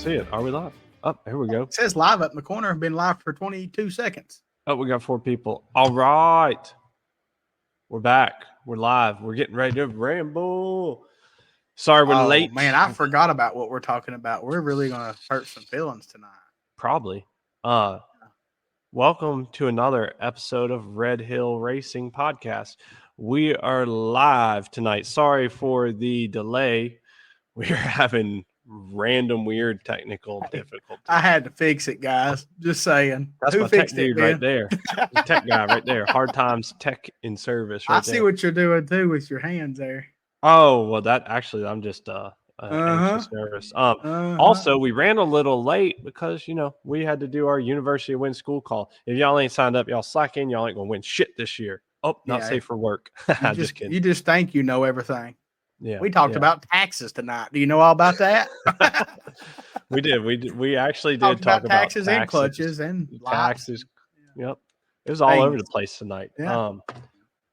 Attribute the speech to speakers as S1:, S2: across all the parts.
S1: see it. Are we live? Oh, here we go.
S2: It says live up in the corner. I've been live for 22 seconds.
S1: Oh, we got 4 people. All right. We're back. We're live. We're getting ready to ramble. Sorry, we're late.
S2: Man, I forgot about what we're talking about. We're really going to hurt some feelings tonight.
S1: Probably. Welcome to another episode of Red Hill Racing Podcast. We are live tonight. Sorry for the delay. We are having random weird technical difficulties.
S2: I had to fix it, guys. Just saying.
S1: That's my tech dude right there. The tech guy right there. Hard Times Tech in Service right there.
S2: I see what you're doing too with your hands there.
S1: Oh, well, that actually, I'm just anxious, nervous. Also, we ran a little late because, we had to do our University of Win school call. If y'all ain't signed up, y'all slacking, y'all ain't going to win shit this year. Oh, not safe for work. Just kidding.
S2: You just think you know everything.
S1: Yeah,
S2: we talked about taxes tonight. Do you know all about that?
S1: We did. We actually did talk about
S2: taxes and clutches and
S1: taxes. Yep. It was all over the place tonight.
S2: Yeah.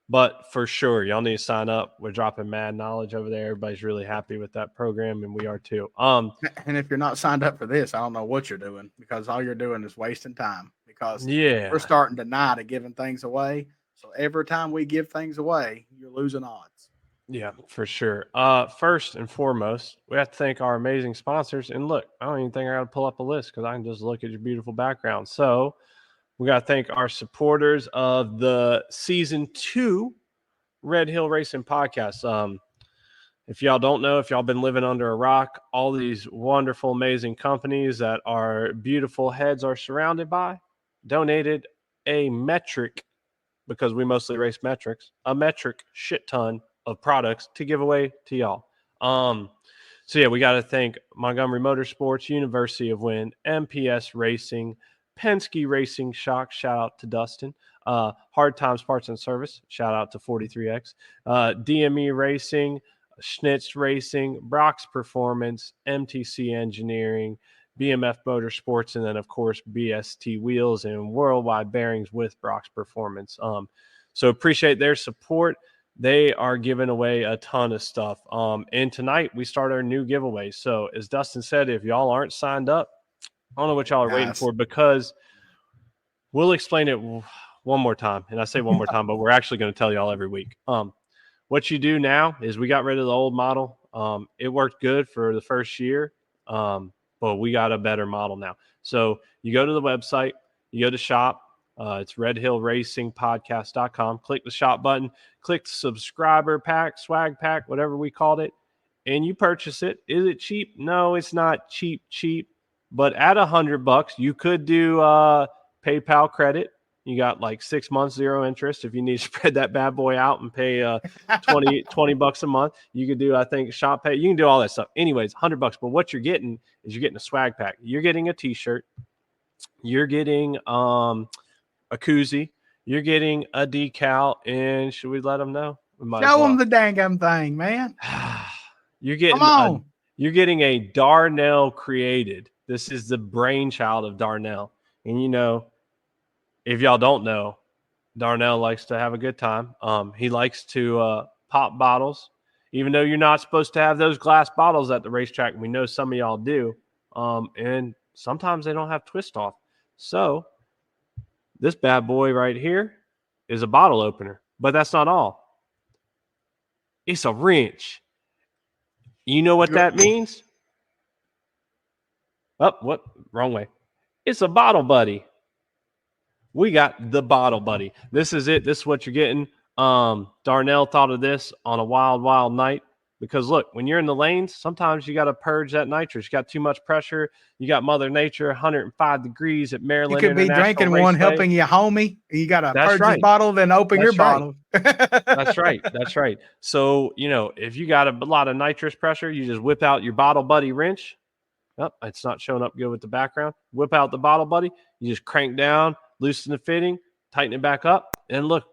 S1: But for sure, y'all need to sign up. We're dropping mad knowledge over there. Everybody's really happy with that program, and we are too. And
S2: if you're not signed up for this, I don't know what you're doing, because all you're doing is wasting time, because we're starting tonight at giving things away. So every time we give things away, you're losing odds.
S1: Yeah, for sure. First and foremost, we have to thank our amazing sponsors. And look, I don't even think I got to pull up a list because I can just look at your beautiful background. So we got to thank our supporters of the Season 2 Red Hill Racing Podcast. If y'all don't know, if y'all been living under a rock, all these wonderful, amazing companies that our beautiful heads are surrounded by donated a metric, because we mostly race metrics, a metric shit ton of products to give away to y'all. So yeah, we got to thank Montgomery Motorsports, University of Win, MPS Racing, Penske Racing Shock, shout out to Dustin, Hard Times Parts and Service, shout out to 43X, DME Racing, Schnitz Racing, Brock's Performance, MTC Engineering, BMF Motorsports, and then of course BST Wheels and Worldwide Bearings with Brock's Performance. So appreciate their support. They are giving away a ton of stuff. And tonight we start our new giveaway. So as Dustin said, if y'all aren't signed up, I don't know what y'all are waiting for, because we'll explain it one more time. And I say one more time, but we're actually going to tell y'all every week. What you do now is we got rid of the old model. It worked good for the first year, but we got a better model now. So you go to the website, you go to shop. It's redhillracingpodcast.com. Click the shop button, click the subscriber pack, swag pack, whatever we called it, and you purchase it. Is it cheap? No, it's not cheap. But at $100, you could do PayPal credit. You got like 6 months, 0 interest. If you need to spread that bad boy out and pay $20 a month, you could do, I think, shop pay. You can do all that stuff. Anyways, $100. But what you're getting is you're getting a swag pack. You're getting a T-shirt. You're getting a koozie, you're getting a decal, and should we let them know?
S2: Show them the dang thing, man.
S1: You're getting a Darnell created. This is the brainchild of Darnell. And if y'all don't know, Darnell likes to have a good time. He likes to pop bottles, even though you're not supposed to have those glass bottles at the racetrack. We know some of y'all do. And sometimes they don't have twist off. So this bad boy right here is a bottle opener, but that's not all. It's a wrench. You know what that means? Oh, what? Wrong way. It's a bottle buddy. We got the bottle buddy. This is it. This is what you're getting. Darnell thought of this on a wild, wild night. Because, look, when you're in the lanes, sometimes you got to purge that nitrous. You got too much pressure. You got Mother Nature, 105 degrees at Maryland.
S2: You could be drinking one, helping you, homie. You got to purge your bottle, then open your bottle.
S1: That's right. That's right. So, if you got a lot of nitrous pressure, you just whip out your Bottle Buddy wrench. Oh, it's not showing up good with the background. Whip out the Bottle Buddy. You just crank down, loosen the fitting, tighten it back up, and look,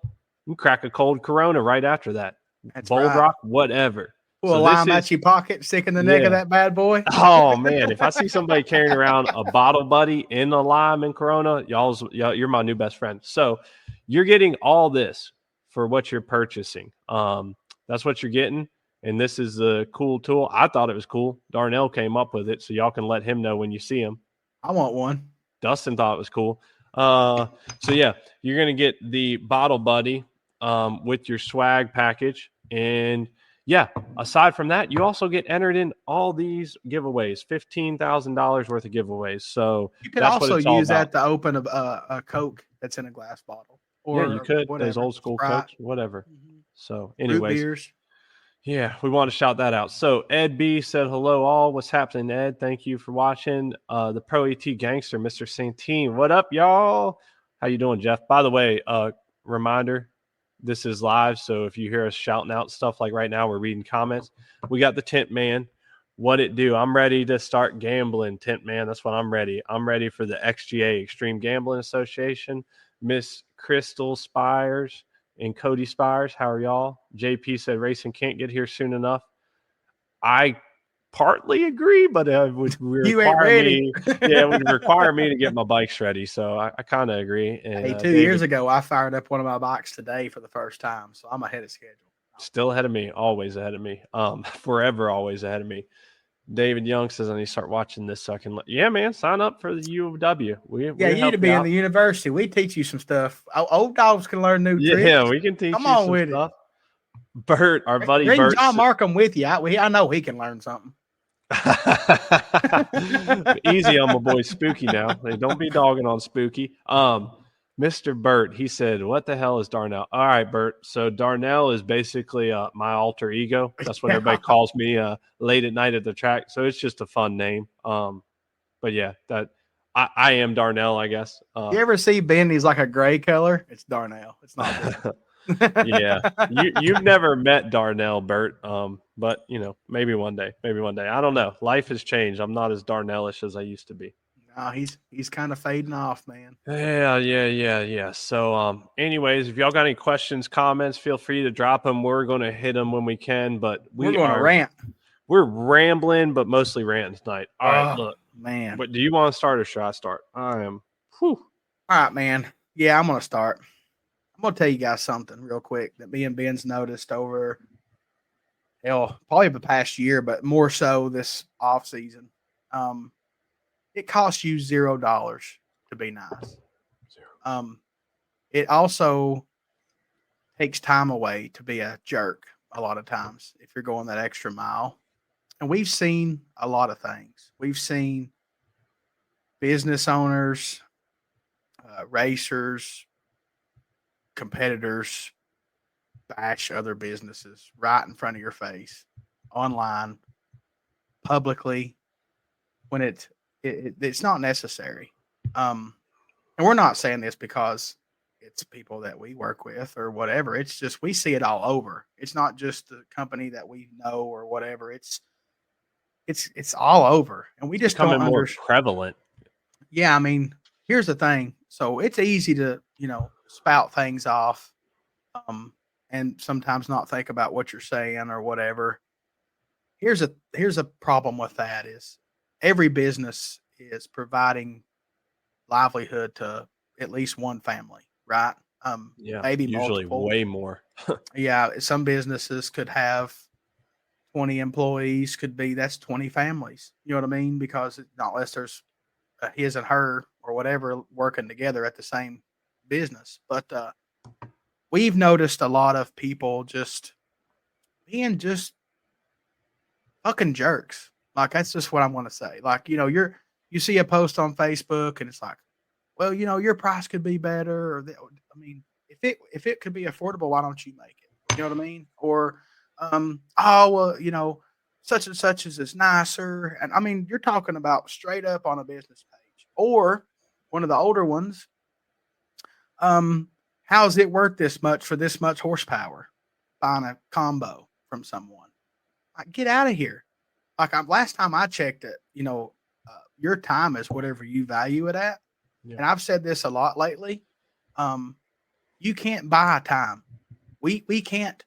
S1: you can crack a cold Corona right after that.
S2: That's
S1: Bold Rock, whatever.
S2: Well, lime at your pocket, stick in the neck of that bad boy.
S1: Oh, man. If I see somebody carrying around a Bottle Buddy in the lime and Corona, you're my new best friend. So you're getting all this for what you're purchasing. That's what you're getting. And this is a cool tool. I thought it was cool. Darnell came up with it, so y'all can let him know when you see him.
S2: I want one.
S1: Dustin thought it was cool. So yeah, you're gonna get the Bottle Buddy with your swag package, and yeah. Aside from that, you also get entered in all these giveaways, $15,000 worth of giveaways. So
S2: you could
S1: that's
S2: also
S1: what it's all
S2: use
S1: about.
S2: that to open a Coke that's in a glass bottle, or
S1: yeah, you could
S2: whatever,
S1: those old school
S2: Sprite.
S1: Cokes, whatever.
S2: Mm-hmm.
S1: So,
S2: Root
S1: anyways,
S2: beers.
S1: yeah, we want to shout that out. So Ed B said, hello all. What's happening, Ed? Thank you for watching. The Pro ET Gangster, Mr. Santine. What up, y'all? How you doing, Jeff? By the way, reminder, this is live. So if you hear us shouting out stuff like right now, we're reading comments. We got the Tent Man. What it do? I'm ready to start gambling, Tent Man. That's what I'm ready. I'm ready for the XGA, Extreme Gambling Association. Miss Crystal Spires and Cody Spires. How are y'all? JP said racing can't get here soon enough. I partly agree, but it would
S2: You ain't
S1: require
S2: ready.
S1: me. Yeah, it would require me to get my bikes ready. So I kind of agree. And
S2: Hey, 2
S1: David,
S2: years ago, I fired up one of my bikes today for the first time, so I'm ahead of schedule.
S1: still ahead of me, always ahead of me. Forever always ahead of me. David Young says I need to start watching this so I can. Yeah, man, sign up for the U of W.
S2: Yeah,
S1: We
S2: you need
S1: help
S2: to be in
S1: out.
S2: the university. We teach you some stuff. Old dogs can learn new tricks.
S1: Yeah, we can teach
S2: Come
S1: you
S2: on
S1: some
S2: with
S1: stuff. Bert, our buddy
S2: Bring
S1: Bert.
S2: John Markham with you. I know he can learn something.
S1: Easy on my boy Spooky now. Hey, don't be dogging on Spooky. Mr. Burt, he said, what the hell is Darnell? All right, Burt. So Darnell is basically my alter ego. That's what everybody calls me late at night at the track. So it's just a fun name. But yeah, that I am Darnell, I guess.
S2: You ever see Ben? He's like a gray color. It's Darnell. It's not.
S1: Yeah, you've never met Darnell, Bert. But maybe one day. Maybe one day. I don't know. Life has changed. I'm not as Darnellish as I used to be.
S2: No, he's kind of fading off, man.
S1: Yeah. So, anyways, if y'all got any questions, comments, feel free to drop them. We're going to hit them when we can, but
S2: we're going to rant.
S1: We're rambling, but mostly ranting tonight. All right, look,
S2: man.
S1: But do you want to start or should I start? I am.
S2: Whew. All right, man. Yeah, I'm going to start. I'm going to tell you guys something real quick that me and Ben's noticed over, probably the past year, but more so this off season. It costs you $0 to be nice. It also takes time away to be a jerk a lot of times if you're going that extra mile. And we've seen a lot of things. We've seen business owners, racers, competitors bash other businesses right in front of your face, online, publicly, when it's not necessary. And we're not saying this because it's people that we work with or whatever. It's just we see it all over. It's not just the company that we know or whatever. It's all over, and we just
S1: becoming
S2: don't
S1: more prevalent.
S2: Yeah, I mean, here's the thing. So it's easy to spout things off, and sometimes not think about what you're saying or whatever. Here's a problem with that is every business is providing livelihood to at least one family, right?
S1: Yeah,
S2: maybe
S1: usually
S2: multiple.
S1: way more.
S2: Yeah, some businesses could have 20 employees, that's 20 families. You know what I mean? Because not unless there's his and her or whatever working together at the same business. But we've noticed a lot of people just being just fucking jerks. Like that's just what I want to say. Like, you see a post on Facebook and it's like, well, your price could be better. Or I mean, if it could be affordable, why don't you make it? You know what I mean? Or, oh well, such and such is nicer. And I mean, you're talking about straight up on a business page. Or one of the older ones, how's it worth this much for this much horsepower? Buying a combo from someone. Like, get out of here. Like last time I checked it, your time is whatever you value it at. Yeah. And I've said this a lot lately. You can't buy time. We can't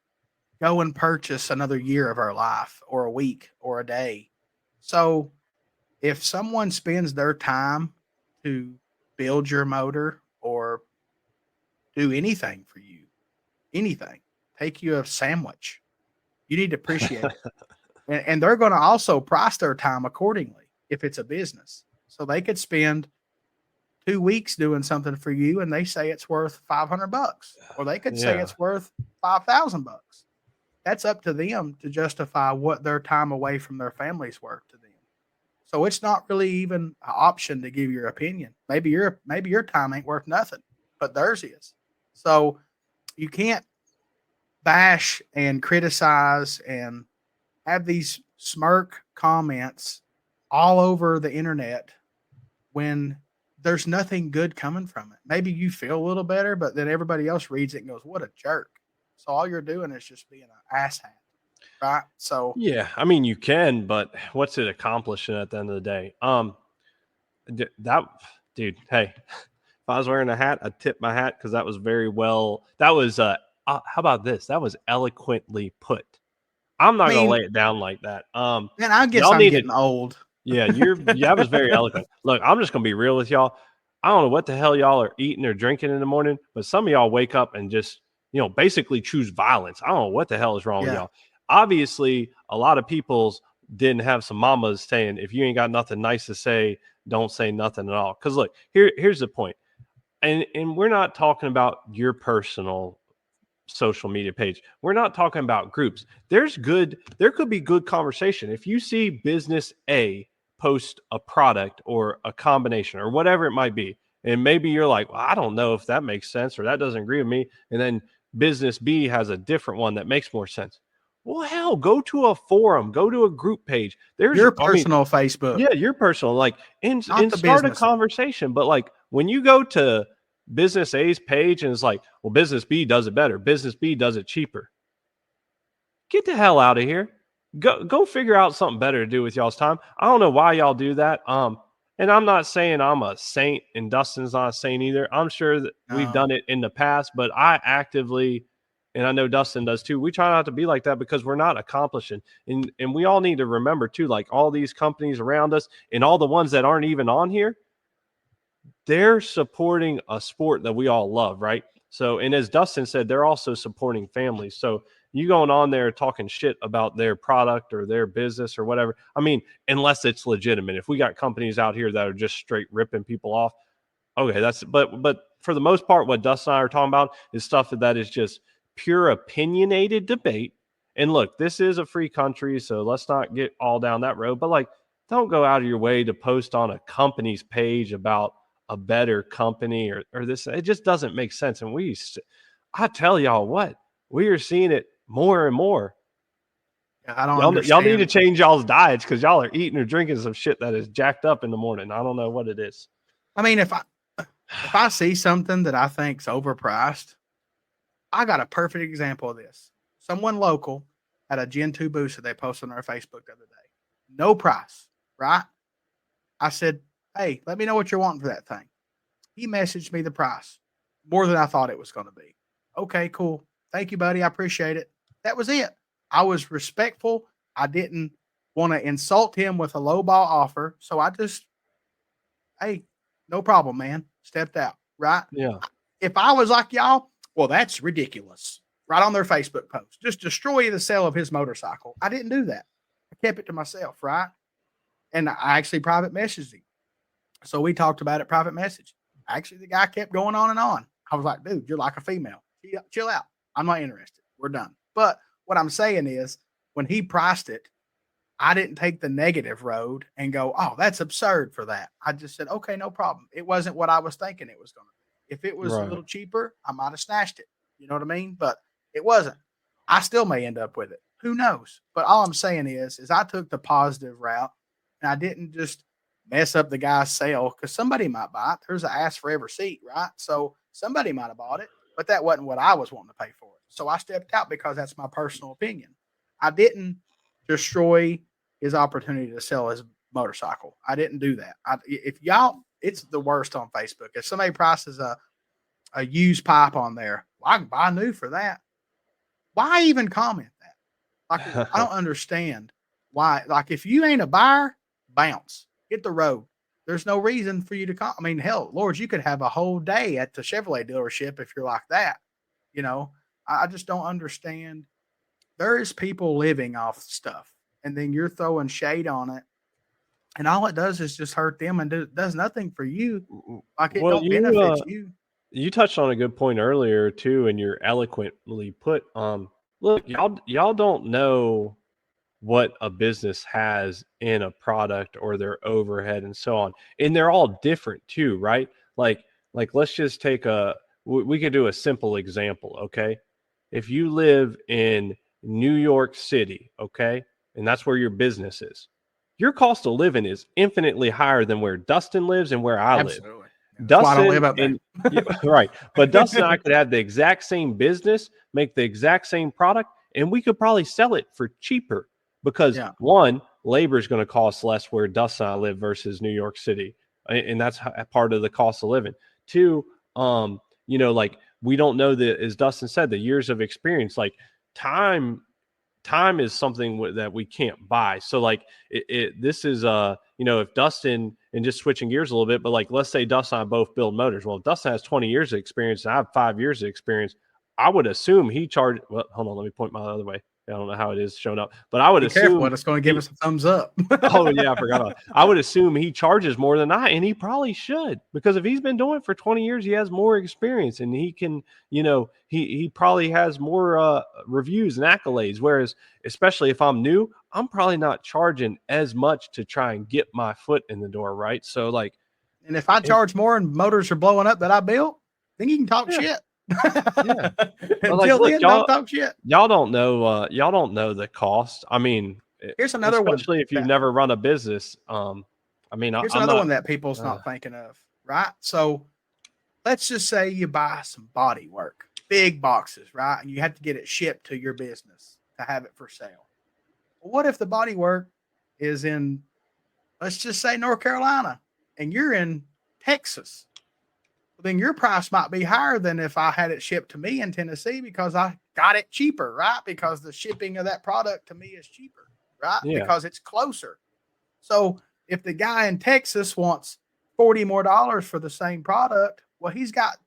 S2: go and purchase another year of our life or a week or a day. So if someone spends their time to build your motor or do anything for you, anything, take you a sandwich, You need to appreciate it. And they're going to also price their time accordingly if it's a business. So they could spend 2 weeks doing something for you and they say it's worth $500, or they could say
S1: Yeah.
S2: it's worth $5,000. That's up to them to justify what their time away from their family's worth to them. So it's not really even an option to give your opinion. Maybe your time ain't worth nothing, but theirs is. So you can't bash and criticize and have these smirk comments all over the internet when there's nothing good coming from it. Maybe you feel a little better, but then everybody else reads it and goes, "What a jerk." So all you're doing is just being an asshat, right? So
S1: Yeah, I mean you can, but what's it accomplishing at the end of the day? That dude, hey, if I was wearing a hat, I'd tip my hat because that was very well. That was how about this? That was eloquently put. I'm
S2: I
S1: not gonna
S2: mean,
S1: lay it down like that.
S2: man, I guess
S1: Y'all
S2: I'm
S1: need to.
S2: getting old.
S1: Yeah, that was very eloquent. Look, I'm just gonna be real with y'all. I don't know what the hell y'all are eating or drinking in the morning, but some of y'all wake up and just, basically choose violence. I don't know what the hell is wrong with
S2: Yeah.
S1: y'all. Obviously, a lot of people's didn't have some mamas saying, if you ain't got nothing nice to say, don't say nothing at all. Because look, here's the point. And we're not talking about your personal social media page. We're not talking about groups. There could be good conversation. If you see business A post a product or a combination or whatever it might be, and maybe you're like, well, I don't know if that makes sense or that doesn't agree with me. And then business B has a different one that makes more sense. Well, hell, go to a forum, go to a group page.
S2: Your personal Facebook,
S1: Yeah, your personal, like,
S2: not
S1: and
S2: the
S1: start a
S2: business one.
S1: conversation. But like when you go to business A's page and it's like, well, business B does it better. Business B does it cheaper. Get the hell out of here. Go figure out something better to do with y'all's time. I don't know why y'all do that. And I'm not saying I'm a saint and Dustin's not a saint either. I'm sure that we've
S2: No.
S1: done it in the past, but I actively, and I know Dustin does too, we try not to be like that because we're not accomplishing. And we all need to remember too, like all these companies around us and all the ones that aren't even on here, they're supporting a sport that we all love, right? So, and as Dustin said, they're also supporting families. So, you going on there talking shit about their product or their business or whatever. I mean, unless it's legitimate. If we got companies out here that are just straight ripping people off, okay, but for the most part, what Dustin and I are talking about is stuff that is just pure opinionated debate. And look, this is a free country, so let's not get all down that road. But like, don't go out of your way to post on a company's page about a better company or this. It just doesn't make sense. And I tell y'all what, we are seeing it more and more.
S2: I don't
S1: Y'all need to
S2: understand.
S1: change y'all's diets because y'all are eating or drinking some shit that is jacked up in the morning. I don't know what it is.
S2: I mean, if I see something that I think's overpriced, I got a perfect example of this. Someone local had a Gen 2 booster they posted on their Facebook the other day. No price, right? I said, "Hey, let me know what you're wanting for that thing." He messaged me the price, more than I thought it was going to be. Okay, cool. Thank you, buddy. I appreciate it. That was it. I was respectful. I didn't want to insult him with a low ball offer. So I just, hey, no problem, man. Stepped out, right?
S1: Yeah.
S2: If I was like y'all, well, that's ridiculous. Right on their Facebook post. Just destroy the sale of his motorcycle. I didn't do that. I kept it to myself, right? And I actually private messaged him. So we talked about it private message. Actually, the guy kept going on and on. I was like, dude, you're like a female. Chill out. I'm not interested. We're done. But what I'm saying is, when he priced it, I didn't take the negative road and go, oh, that's absurd for that. I just said, okay, no problem. It wasn't what I was thinking it was going to be. If it was a
S1: Right.
S2: little cheaper, I might have snatched it. You know what I mean? But it wasn't. I still may end up with it. Who knows? But all I'm saying is I took the positive route and I didn't just mess up the guy's sale because somebody might buy it. There's an ask for every seat, right? So somebody might have bought it, but that wasn't what I was wanting to pay for it. So I stepped out because that's my personal opinion. I didn't destroy his opportunity to sell his motorcycle. I didn't do that. If y'all, it's the worst on Facebook. If somebody prices a used pipe on there, well, I can buy new for that. Why even comment that? Like, I don't understand why. Like, if you ain't a buyer, bounce, hit the road. There's no reason for you to come. I mean, hell, Lord, you could have a whole day at the Chevrolet dealership if you're like that. You know, I just don't understand there is people living off stuff, and then you're throwing shade on it, and all it does is just hurt them and does nothing for you. Like it
S1: Well,
S2: don't benefit you.
S1: you touched on a good point earlier too, and you're eloquently put. Look, y'all don't know what a business has in a product or their overhead and so on, and they're all different too, right? Like let's just take we could do a simple example, okay? If you live in New York City, okay, and that's where your business is, your cost of living is infinitely higher than where Dustin lives and where I live.
S2: Absolutely. Yeah, that's why I don't
S1: Dustin
S2: live up there.
S1: and yeah, right, but Dustin and I could have the exact same business, make the exact same product, and we could probably sell it for cheaper because
S2: Yeah.
S1: one, labor is going to cost less where Dustin and I live versus New York City, and that's part of the cost of living. Two, like we don't know as Dustin said, the years of experience, like time is something that we can't buy. So like this is if Dustin, and just switching gears a little bit, but like let's say Dustin and I both build motors. Well, if Dustin has 20 years of experience and I have 5 years of experience, I would assume he charged. Well, hold on, let me point my other way. I don't know how it is showing up, but I would
S2: Be careful,
S1: assume
S2: it's going to give us a thumbs up.
S1: Oh yeah, I forgot about. I would assume he charges more than I, and he probably should, because if he's been doing it for 20 years, he has more experience, and he can, he probably has more reviews and accolades. Whereas, especially if I'm new, I'm probably not charging as much to try and get my foot in the door, right? So like,
S2: And if I charge more and motors are blowing up that I built, then you can talk
S1: yeah,
S2: shit.
S1: yeah. But like,
S2: Until
S1: look,
S2: then, don't talk shit.
S1: y'all don't know the cost. I mean,
S2: Here's another one.
S1: especially if you've never run a business. I mean,
S2: Here's
S1: I'm
S2: another
S1: not.
S2: one that people's not thinking of, right? So let's just say you buy some body work, big boxes, right? And you have to get it shipped to your business to have it for sale. Well, what if the body work is in, let's just say, North Carolina, and you're in Texas? Well, then your price might be higher than if I had it shipped to me in Tennessee because I got it cheaper, right? Because the shipping of that product to me is cheaper, right?
S1: Yeah.
S2: Because it's closer. So if the guy in Texas wants $40 more for the same product, well, he's got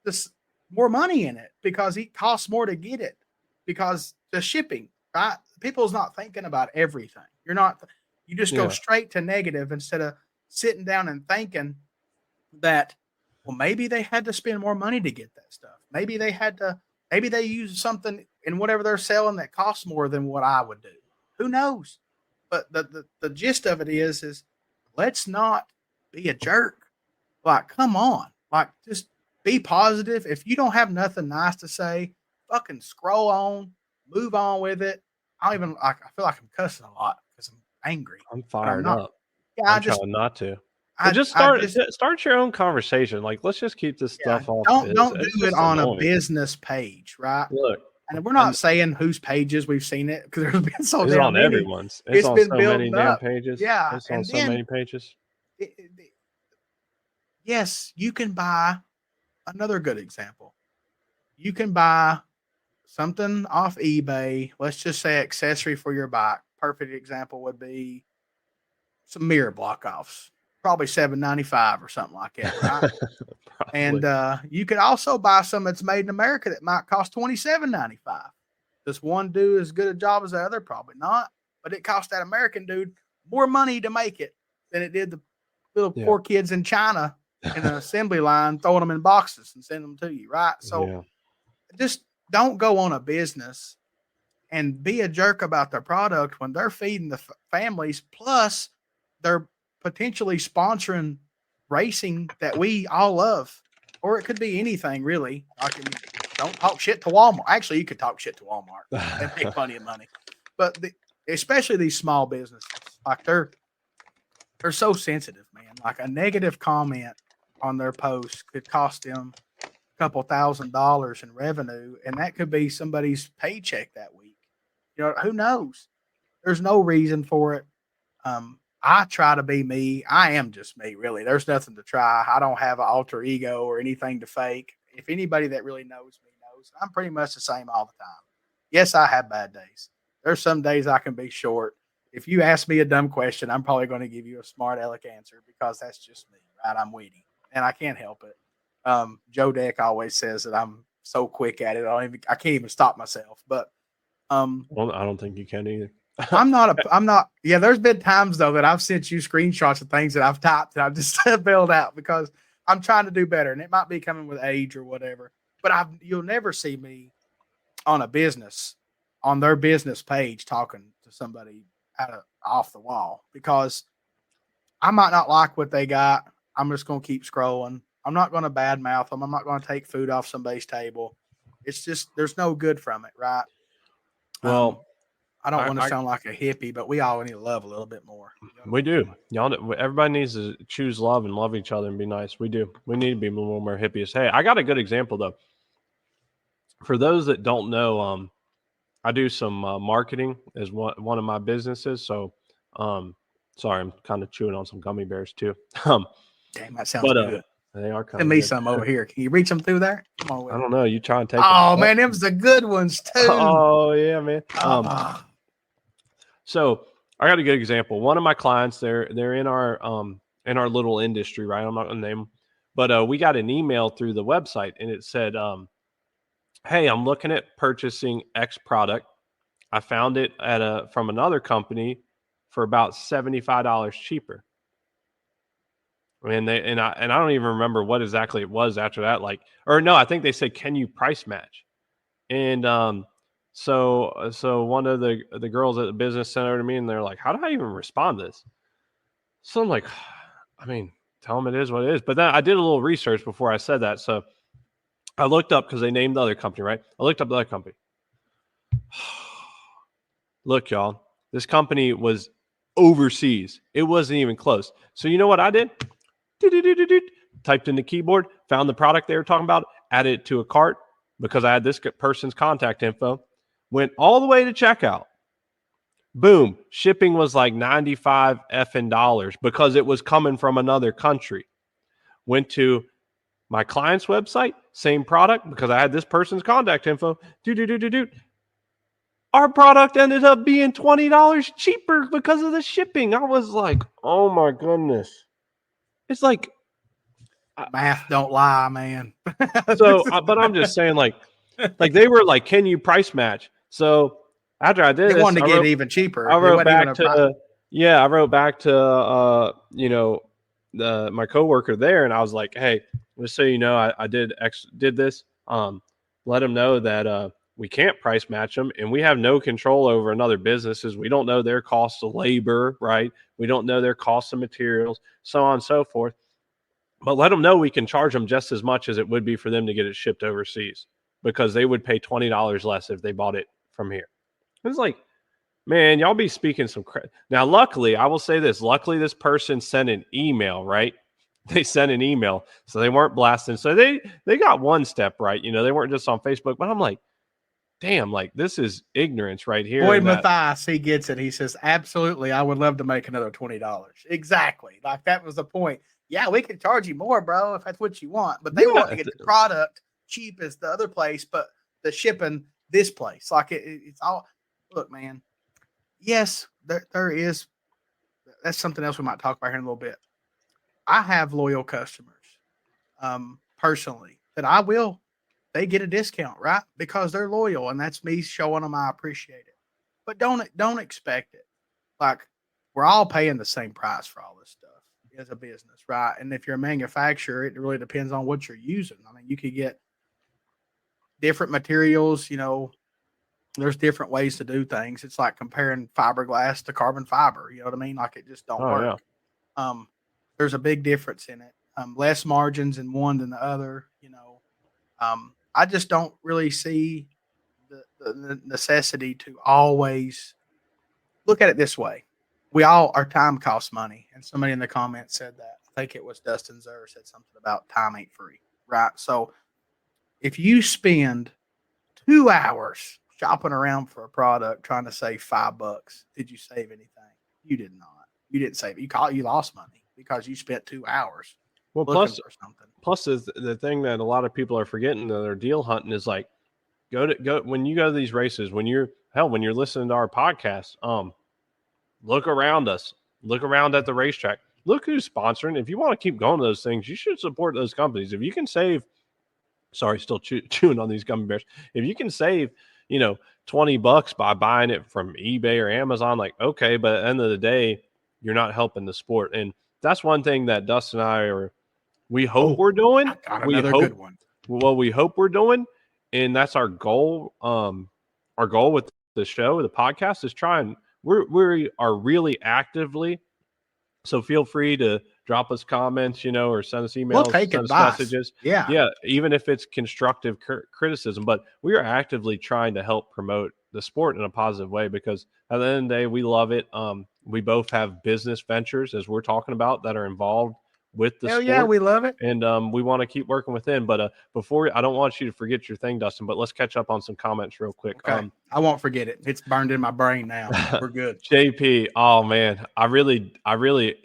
S2: this more money in it because it costs more to get it because the shipping, right? People's not thinking about everything. You just go straight to negative instead of sitting down and thinking that, well, maybe they had to spend more money to get that stuff. Maybe they use something in whatever they're selling that costs more than what I would do. Who knows? But the gist of it is let's not be a jerk. Like, come on. Like, just be positive. If you don't have nothing nice to say, fucking scroll on, move on with it. I feel like I'm cussing a lot because I'm angry.
S1: I'm fired
S2: not.
S1: up.
S2: Yeah,
S1: I'm trying not to. But just start your own conversation. Like, let's just keep this stuff off.
S2: Don't
S1: It's
S2: do it
S1: just
S2: on a
S1: annoying.
S2: business page, right?
S1: Look,
S2: and we're not saying whose pages we've seen it because there's been so
S1: it's
S2: damn
S1: on
S2: many.
S1: everyone's. It's on
S2: been
S1: so many
S2: building
S1: damn
S2: up.
S1: pages.
S2: Yeah,
S1: It's on
S2: and
S1: so
S2: then
S1: many pages.
S2: Yes, you can buy another good example. You can buy something off eBay. Let's just say accessory for your bike. Perfect example would be some mirror block offs, probably $7.95 or something like that, right? And you could also buy some that's made in America that might cost $27.95. Does one do as good a job as the other? Probably not. But it cost that American dude more money to make it than it did the little poor kids in China in an assembly line throwing them in boxes and sending them to you, right? So just don't go on a business and be a jerk about their product when they're feeding the families, plus they're potentially sponsoring racing that we all love. Or it could be anything, really. Don't talk shit to Walmart. Actually, you could talk shit to Walmart and make plenty of money. But especially these small businesses, like they're so sensitive, man. Like a negative comment on their post could cost them a couple $1,000s in revenue, and that could be somebody's paycheck that week. Who knows? There's no reason for it. I try to be me. I am just me, really. There's nothing to try. I don't have an alter ego or anything to fake. If anybody that really knows me knows, I'm pretty much the same all the time. Yes, I have bad days. There's some days I can be short. If you ask me a dumb question, I'm probably going to give you a smart aleck answer because that's just me, right? I'm witty, and I can't help it. Joe Deck always says that I'm so quick at it. I can't even stop myself. But
S1: Well, I don't think you can either.
S2: I'm not. Yeah, there's been times though that I've sent you screenshots of things that I've typed and I've just bailed out because I'm trying to do better, and it might be coming with age or whatever. But you'll never see me on on their business page talking to somebody off the wall because I might not like what they got. I'm just going to keep scrolling. I'm not going to badmouth them. I'm not going to take food off somebody's table. It's just there's no good from it, right?
S1: Well,
S2: I don't want to sound like a hippie, but we all need to love a little bit more.
S1: We do. Y'all, everybody needs to choose love and love each other and be nice. We do. We need to be a little more hippies. Hey, I got a good example though. For those that don't know, I do some marketing as one of my businesses. So, sorry, I'm kind of chewing on some gummy bears too.
S2: Damn, that sounds good.
S1: They are kind
S2: Send me some over here. Can you reach them through there? Come on,
S1: I don't know. You try and take.
S2: Oh man, them was the good ones too.
S1: Oh yeah, man. So I got a good example. One of my clients, they're in our little industry, right? I'm not gonna name them, but we got an email through the website, and it said, "Hey, I'm looking at purchasing X product. I found it from another company for about $75 cheaper." And I don't even remember what exactly it was after that. I think they said, "Can you price match?" And so one of the girls at the business sent over to me, and they're like, "How do I even respond to this?" So I'm like, I mean, tell them it is what it is. But then I did a little research before I said that. So I looked up because they named the other company, right? I looked up the other company. Look, y'all, this company was overseas. It wasn't even close. So you know what I did? Typed in the keyboard, found the product they were talking about, added it to a cart because I had this person's contact info, went all the way to checkout. Boom, shipping was like 95 effing dollars because it was coming from another country. Went to my client's website, same product because I had this person's contact info. Our product ended up being $20 cheaper because of the shipping. I was like, oh my goodness. It's like,
S2: math don't lie, man.
S1: So, but I'm just saying, like they were like, "Can you price match?" So after I did
S2: they wanted to get it even cheaper.
S1: I wrote back to my coworker there, and I was like, "Hey, just so you know, I did this. Let them know that we can't price match them, and we have no control over another businesses. We don't know their cost of labor, right? We don't know their cost of materials, so on and so forth." But let them know we can charge them just as much as it would be for them to get it shipped overseas because they would pay $20 less if they bought it from here. It's like, man, y'all be speaking some crap. Now, luckily, I will say this. Luckily, this person sent an email, right? They sent an email, so they weren't blasting. So they got one step right. They weren't just on Facebook. But I'm like, damn, like this is ignorance right here.
S2: Boy, Matthias, he gets it. He says, absolutely, I would love to make another $20. Exactly. Like that was the point. Yeah, we can charge you more, bro, if that's what you want. But they want to get the product cheap as the other place, but the shipping this place. Like it's all, look, man. Yes, there is. That's something else we might talk about here in a little bit. I have loyal customers, personally, that they get a discount, right? Because they're loyal, and that's me showing them I appreciate it. But don't expect it. Like we're all paying the same price for all this stuff as a business, right? And if you're a manufacturer, it really depends on what you're using. I mean, you could get different materials, there's different ways to do things. It's like comparing fiberglass to carbon fiber, you know what I mean? Like it just don't work. Yeah. There's a big difference in it. Less margins in one than the other, I just don't really see the necessity to always look at it this way. Our time costs money. And somebody in the comments said that. I think it was Dustin Zer said something about time ain't free, right? So if you spend 2 hours shopping around for a product trying to save $5, did you save anything? You did not. You didn't save it. You lost money because you spent 2 hours looking for something.
S1: Plus, the thing that a lot of people are forgetting that they're deal hunting is like, go when you go to these races, when you're listening to our podcast, look around us, look around at the racetrack, look who's sponsoring. If you want to keep going to those things, you should support those companies. If you can save, sorry, still chewing on these gummy bears. If you can save, $20 by buying it from eBay or Amazon. Like, okay, but at the end of the day, you're not helping the sport. And that's one thing that Dustin and I we hope we're doing.
S2: I got
S1: We
S2: another
S1: hope
S2: good one.
S1: we hope we're doing, and that's our goal. Our goal with the show, the podcast, is trying. We are really actively. So feel free to drop us comments, or send us
S2: We'll
S1: emails,
S2: take
S1: send us
S2: advice.
S1: messages.
S2: Yeah.
S1: Even if it's constructive criticism, but we are actively trying to help promote the sport in a positive way, because at the end of the day, we love it. We both have business ventures, as we're talking about, that are involved with the
S2: Hell
S1: sport.
S2: yeah, we love it.
S1: And we want to keep working within. But before, I don't want you to forget your thing, Dustin, but let's catch up on some comments real quick.
S2: Okay. I won't forget it. It's burned in my brain now. We're good.
S1: JP, oh man, I really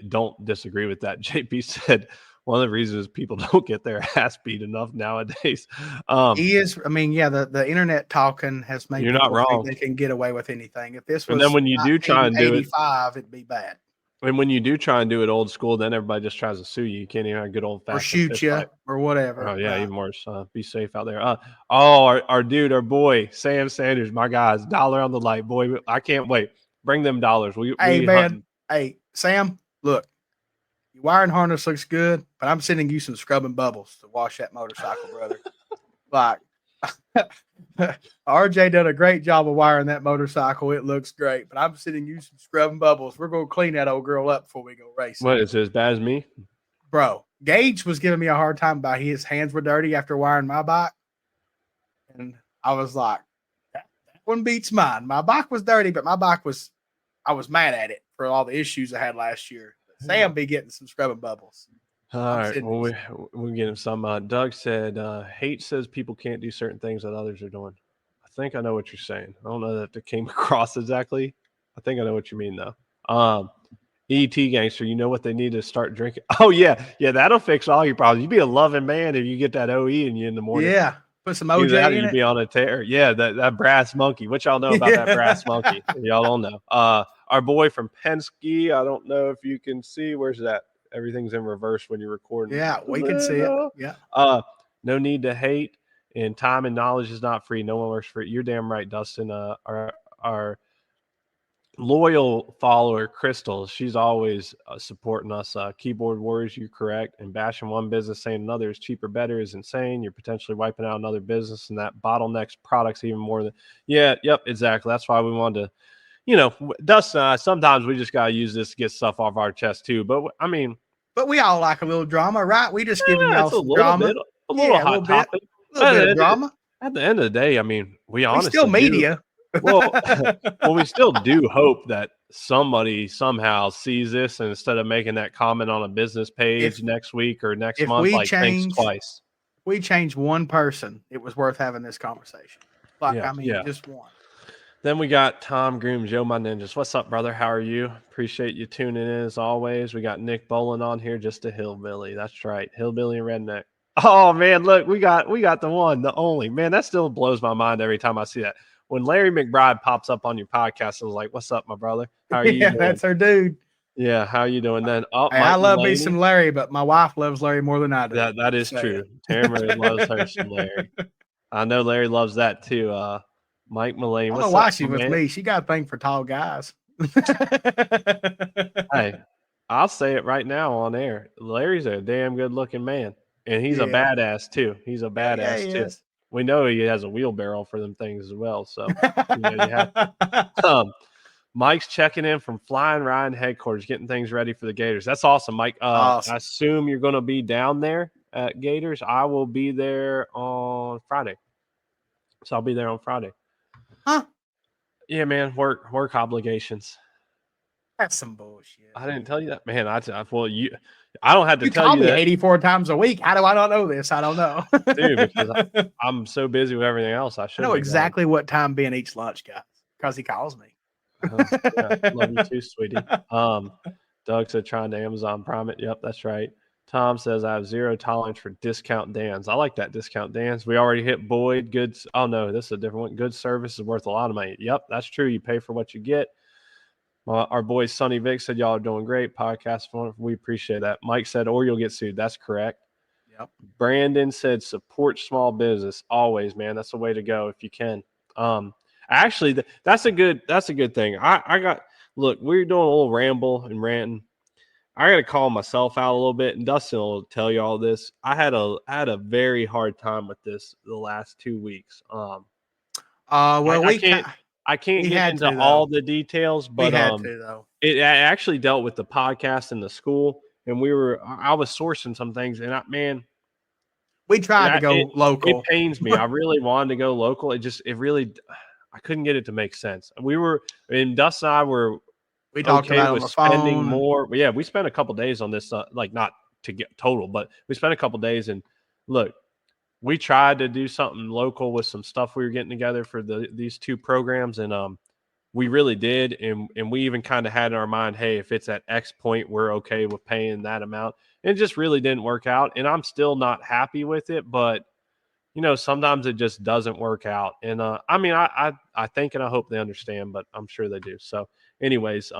S1: don't disagree with that. JP said one of the reasons people don't get their ass beat enough nowadays.
S2: He is. I mean, yeah, the internet talking has made
S1: You're not
S2: people think
S1: wrong.
S2: they can get away with anything. If this
S1: And
S2: was
S1: then when you do try and do it,
S2: 85, it'd be bad.
S1: and when you do try and do it old school, then everybody just tries to sue you. You can't even have a good old fashioned
S2: Or shoot you or whatever.
S1: Oh yeah,
S2: Right.
S1: even worse. Be safe out there. Our dude, our boy, Sam Sanders, my guys, dollar on the light, boy. I can't wait. Bring them dollars.
S2: Hey
S1: we
S2: man,
S1: hunting.
S2: hey Sam, look, your wiring harness looks good, but I'm sending you some scrubbing bubbles to wash that motorcycle, brother. Like RJ done a great job of wiring that motorcycle. It looks great, but I'm sending you some scrubbing bubbles. We're gonna clean that old girl up before we go racing.
S1: What, is it as bad as me?
S2: Bro, Gage was giving me a hard time about his hands were dirty after wiring my bike. And I was like, that one beats mine. My bike was dirty, but I was mad at it for all the issues I had last year. But Sam be getting some scrubbing bubbles.
S1: All right. Well, we'll get him some. Doug said, hate says people can't do certain things that others are doing. I think I know what you're saying. I don't know that it came across exactly. I think I know what you mean, though. ET gangster, you know what they need to start drinking? Oh, yeah. Yeah, that'll fix all your problems. You'd be a loving man if you get that OE in you in the morning.
S2: Yeah. Put some OJ in
S1: you'd
S2: it.
S1: be on a tear. Yeah, that brass monkey. What y'all know about that brass monkey? Y'all don't know. Our boy from Penske, I don't know if you can see. Where's that? Everything's in reverse when you're recording.
S2: Yeah, we can see it. Yeah.
S1: No need to hate, and time and knowledge is not free. No one works for it. You're damn right, Dustin. Our loyal follower, Crystal, she's always supporting us. Keyboard Warriors, you're correct. And bashing one business, saying another is cheaper, better is insane. You're potentially wiping out another business, and that bottlenecks products even more than. Yeah, yep, exactly. That's why we wanted to, Dustin and I, sometimes we just got to use this to get stuff off our chest too. But I mean,
S2: but we all like a little drama, right? We just giving y'all some drama.
S1: A little hot topic.
S2: A little bit of drama.
S1: At the end of the day, I mean, we honestly
S2: still media.
S1: Well, we still do hope that somebody somehow sees this, and instead of making that comment on a business page next week or next month, thinks twice.
S2: If we change one person, it was worth having this conversation. Just one.
S1: Then we got Tom Groom, Joe My Ninjas. What's up, brother? How are you? Appreciate you tuning in as always. We got Nick Bolin on here, just a hillbilly. That's right, hillbilly and redneck. Oh man, look, we got the one, the only. Man, that still blows my mind every time I see that. When Larry McBride pops up on your podcast, I was like, "What's up, my brother? How are you doing?"
S2: That's our dude.
S1: Yeah, how you doing? Then
S2: I love me some Larry, but my wife loves Larry more than I do.
S1: That is true. Tamara loves her some Larry. I know Larry loves that too. Mike Mullane.
S2: I don't know why she's with me. She got a thing for tall guys.
S1: Hey, I'll say it right now on air. Larry's a damn good looking man, and he's a badass too. He's a badass too. Is. We know he has a wheelbarrow for them things as well. So you have to. Mike's checking in from Flying Ryan headquarters, getting things ready for the Gators. That's awesome, Mike. Awesome. I assume you're going to be down there at Gators. I will be there on Friday. So I'll be there on Friday.
S2: Huh?
S1: Yeah, man. Work obligations.
S2: That's some bullshit.
S1: I didn't tell you that, man. I don't have to tell you
S2: me
S1: that.
S2: 84 times a week. How do I not know this? I don't know,
S1: dude. Because I'm so busy with everything else. I
S2: know exactly what time Ben eats lunch, guys, because he calls me.
S1: Yeah, love you too, sweetie. Doug said trying to Amazon Prime it. Yep, that's right. Tom says I have zero tolerance for discount Dan's. I like that discount Dan's. We already hit Boyd. Good. Oh no, this is a different one. Good service is worth a lot of money. Yep, that's true. You pay for what you get. Our boy Sonny Vic said y'all are doing great. Podcast fun. We appreciate that. Mike said, or you'll get sued. That's correct.
S2: Yep.
S1: Brandon said support small business. Always, man. That's the way to go if you can. Actually, that's a good thing. Look, we're doing a little ramble and ranting. I got to call myself out a little bit, and Dustin will tell you all this. I had a very hard time with this the last 2 weeks.
S2: Well,
S1: I can't
S2: we
S1: get
S2: had
S1: into
S2: to
S1: all
S2: though.
S1: the details,
S2: We
S1: but
S2: had to though.
S1: it actually dealt with the podcast in the school, and I was sourcing some things, and
S2: We tried to go
S1: it
S2: local.
S1: pains me. I really wanted to go local. I couldn't get it to make sense. Dustin and I were
S2: We talked
S1: okay
S2: about it on
S1: with
S2: the
S1: spending
S2: phone.
S1: more. Yeah, we spent a couple days on this, like not to get total, but we spent a couple days. And look, we tried to do something local with some stuff we were getting together for these 2 programs, and we really did. And we even kind of had in our mind, hey, if it's at X point, we're okay with paying that amount. And it just really didn't work out, and I'm still not happy with it, but sometimes it just doesn't work out. And I think and I hope they understand, but I'm sure they do. So anyways,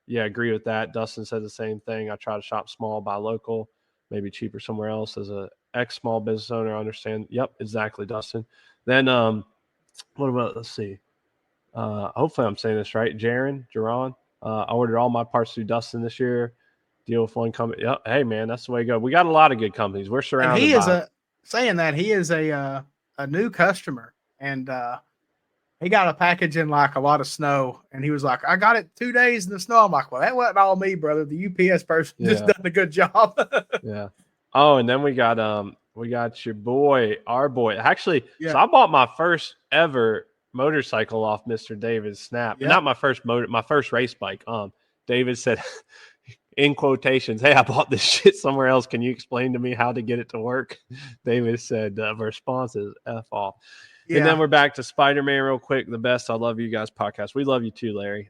S1: yeah, I agree with that. Dustin said the same thing. I try to shop small, buy local, maybe cheaper somewhere else. As a ex small business owner, I understand. Yep, exactly, Dustin. Then what about, let's see. Hopefully I'm saying this right. Jaron. I ordered all my parts through Dustin this year. Deal with one company. Yep. Hey man, that's the way to go. We got a lot of good companies. We're
S2: And
S1: surrounded
S2: he is
S1: by
S2: a new customer, and he got a package in like a lot of snow, and he was like, "I got it 2 days in the snow." I'm like, "Well, that wasn't all me, brother. The UPS person just done a good job."
S1: Yeah. Oh, and then we got our boy. Actually,
S2: Yeah.
S1: so I bought my first ever motorcycle off Mr. David's Snap.
S2: Yep.
S1: Not my first race bike. David said in quotations, "Hey, I bought this shit somewhere else. Can you explain to me how to get it to work?" David said, response is F off.
S2: Yeah.
S1: And then we're back to Spider-Man real quick. The best. I love you guys podcast. We love you too, Larry.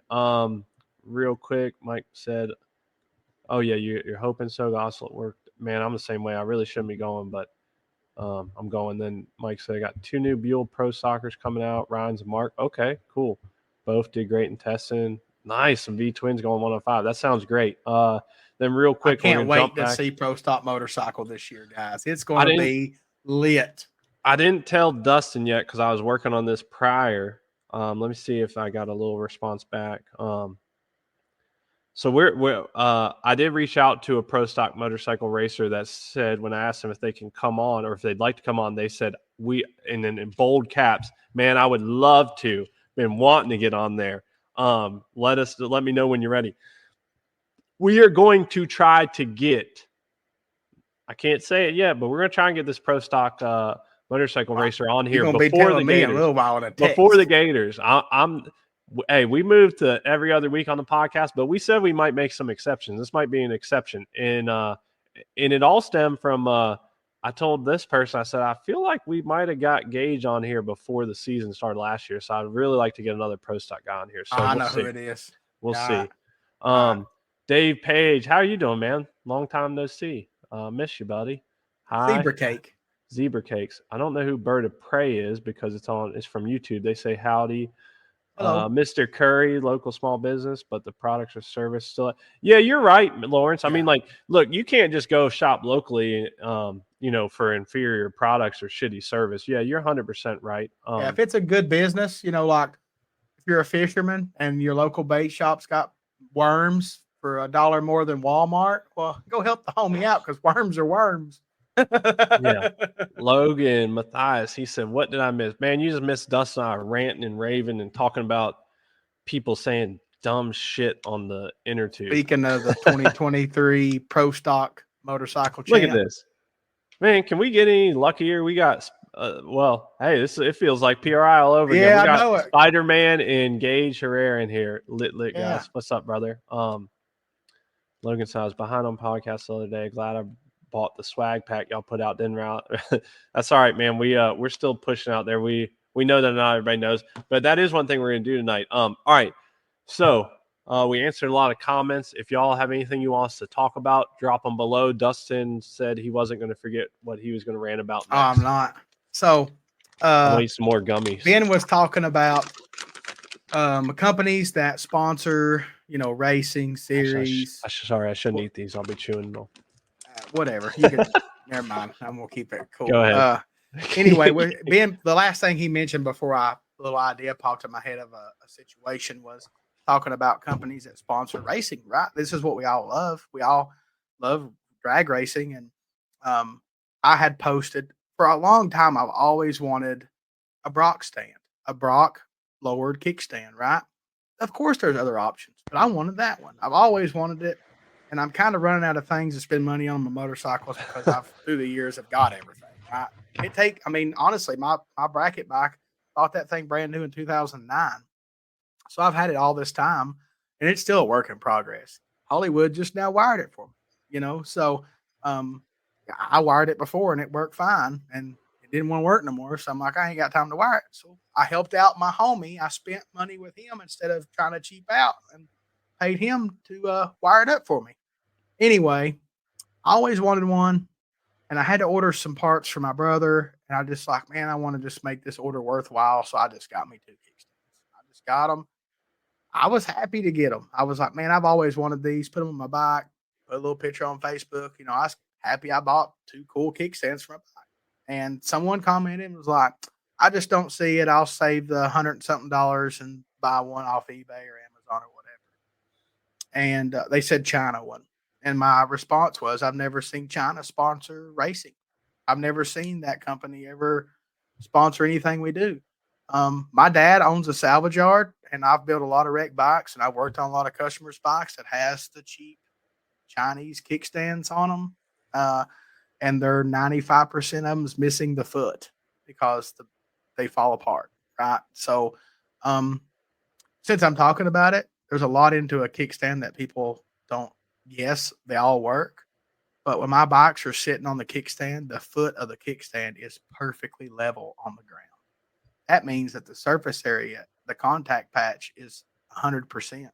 S1: Real quick, Mike said, "Oh yeah, you're hoping so. Gossel worked, man. I'm the same way. I really shouldn't be going, but I'm going." Then Mike said, "I got 2 new Buell Pro Soccers coming out. Ryan's and Mark. Okay, cool. Both did great in testing. Nice. Some V twins going 105. That sounds great." Then real quick,
S2: I can't wait to
S1: back.
S2: see Pro Stock Motorcycle this year, guys. It's going to be lit.
S1: I didn't tell Dustin yet because I was working on this prior. Let me see if I got a little response back. So I did reach out to a Pro Stock motorcycle racer that said, when I asked them if they can come on or if they'd like to come on, they said and then in bold caps, "Man, I would love to. Been wanting to get on there. Let me know when you're ready." We are going to try to get. I can't say it yet, but we're going to try and get this Pro Stock motorcycle racer on here before the Gators.
S2: A little while in a text.
S1: Before the Gators. Hey, we moved to every other week on the podcast, but we said we might make some exceptions. This might be an exception. And it all stemmed from I told this person, I said, I feel like we might have got Gage on here before the season started last year. So I'd really like to get another Pro Stock guy on here. So
S2: I know who it is.
S1: We'll see. Dave Page, how are you doing, man? Long time no see. Miss you, buddy. Hi. Zebra Cakes. I don't know who Bird of Prey is because it's from YouTube. They say howdy.
S2: Hello.
S1: Mr. Curry, local small business, but the products or service still. Yeah, you're right, Lawrence. I mean, look, you can't just go shop locally, for inferior products or shitty service. Yeah, you're 100% right.
S2: If it's a good business, like if you're a fisherman and your local bait shop's got worms for $1 more than Walmart, well, go help the homie out because worms are worms.
S1: Yeah. Logan Matthias, he said, "What did I miss?" Man, you just missed Dustin and I ranting and raving and talking about people saying dumb shit on the inner tube.
S2: Speaking of the 2023 Pro Stock motorcycle champ.
S1: Look at this. Man, can we get any luckier? We got hey, it feels like PRI all over again. We got
S2: I know it.
S1: Spider-Man and Gage Herrera in here. Lit guys. What's up, brother? Logan said I was behind on podcast the other day. Glad I bought the swag pack y'all put out. Didn't route. That's all right, man. We're still pushing out there. We know that not everybody knows, but that is one thing we're gonna do tonight. All right. So we answered a lot of comments. If y'all have anything you want us to talk about, drop them below. Dustin said he wasn't going to forget what he was going to rant about next.
S2: I'm not. So
S1: I'll eat some more gummies.
S2: Ben was talking about companies that sponsor, racing series.
S1: Sorry, I shouldn't eat these. I'll be chewing them.
S2: Whatever. You can, never mind. I'm gonna keep it cool.
S1: Go ahead.
S2: Anyway, Ben, the last thing he mentioned before I little idea popped in my head of a situation was talking about companies that sponsor racing, right? This is what we all love. We all love drag racing. And I had posted for a long time, I've always wanted a Brock stand, a Brock lowered kickstand, right? Of course, there's other options, but I wanted that one. I've always wanted it. And I'm kind of running out of things to spend money on my motorcycles because I've through the years have got everything. Right? I mean, honestly, my bracket bike bought that thing brand new in 2009, so I've had it all this time, and it's still a work in progress. Hollywood just now wired it for me, So um, I wired it before and it worked fine, and it didn't want to work no more. So I'm like, I ain't got time to wire it. So I helped out my homie. I spent money with him instead of trying to cheap out and paid him to wire it up for me. Anyway, I always wanted one, and I had to order some parts for my brother. And I just like, man, I want to just make this order worthwhile. So I just got me 2 kickstands. I just got them. I was happy to get them. I was like, man, I've always wanted these. Put them on my bike. Put a little picture on Facebook. I was happy I bought 2 cool kickstands for my bike. And someone commented and was like, I just don't see it. I'll save the $100 and something and buy one off eBay or Amazon or whatever. And they said China one. And my response was, I've never seen China sponsor racing. I've never seen that company ever sponsor anything we do. My dad owns a salvage yard, and I've built a lot of wreck bikes, and I've worked on a lot of customers' bikes that has the cheap Chinese kickstands on them. And they're 95% of them is missing the foot because they fall apart, right? So since I'm talking about it, there's a lot into a kickstand that people don't. Yes, they all work, but when my bikes are sitting on the kickstand, the foot of the kickstand is perfectly level on the ground. That means that the surface area, the contact patch is 100%,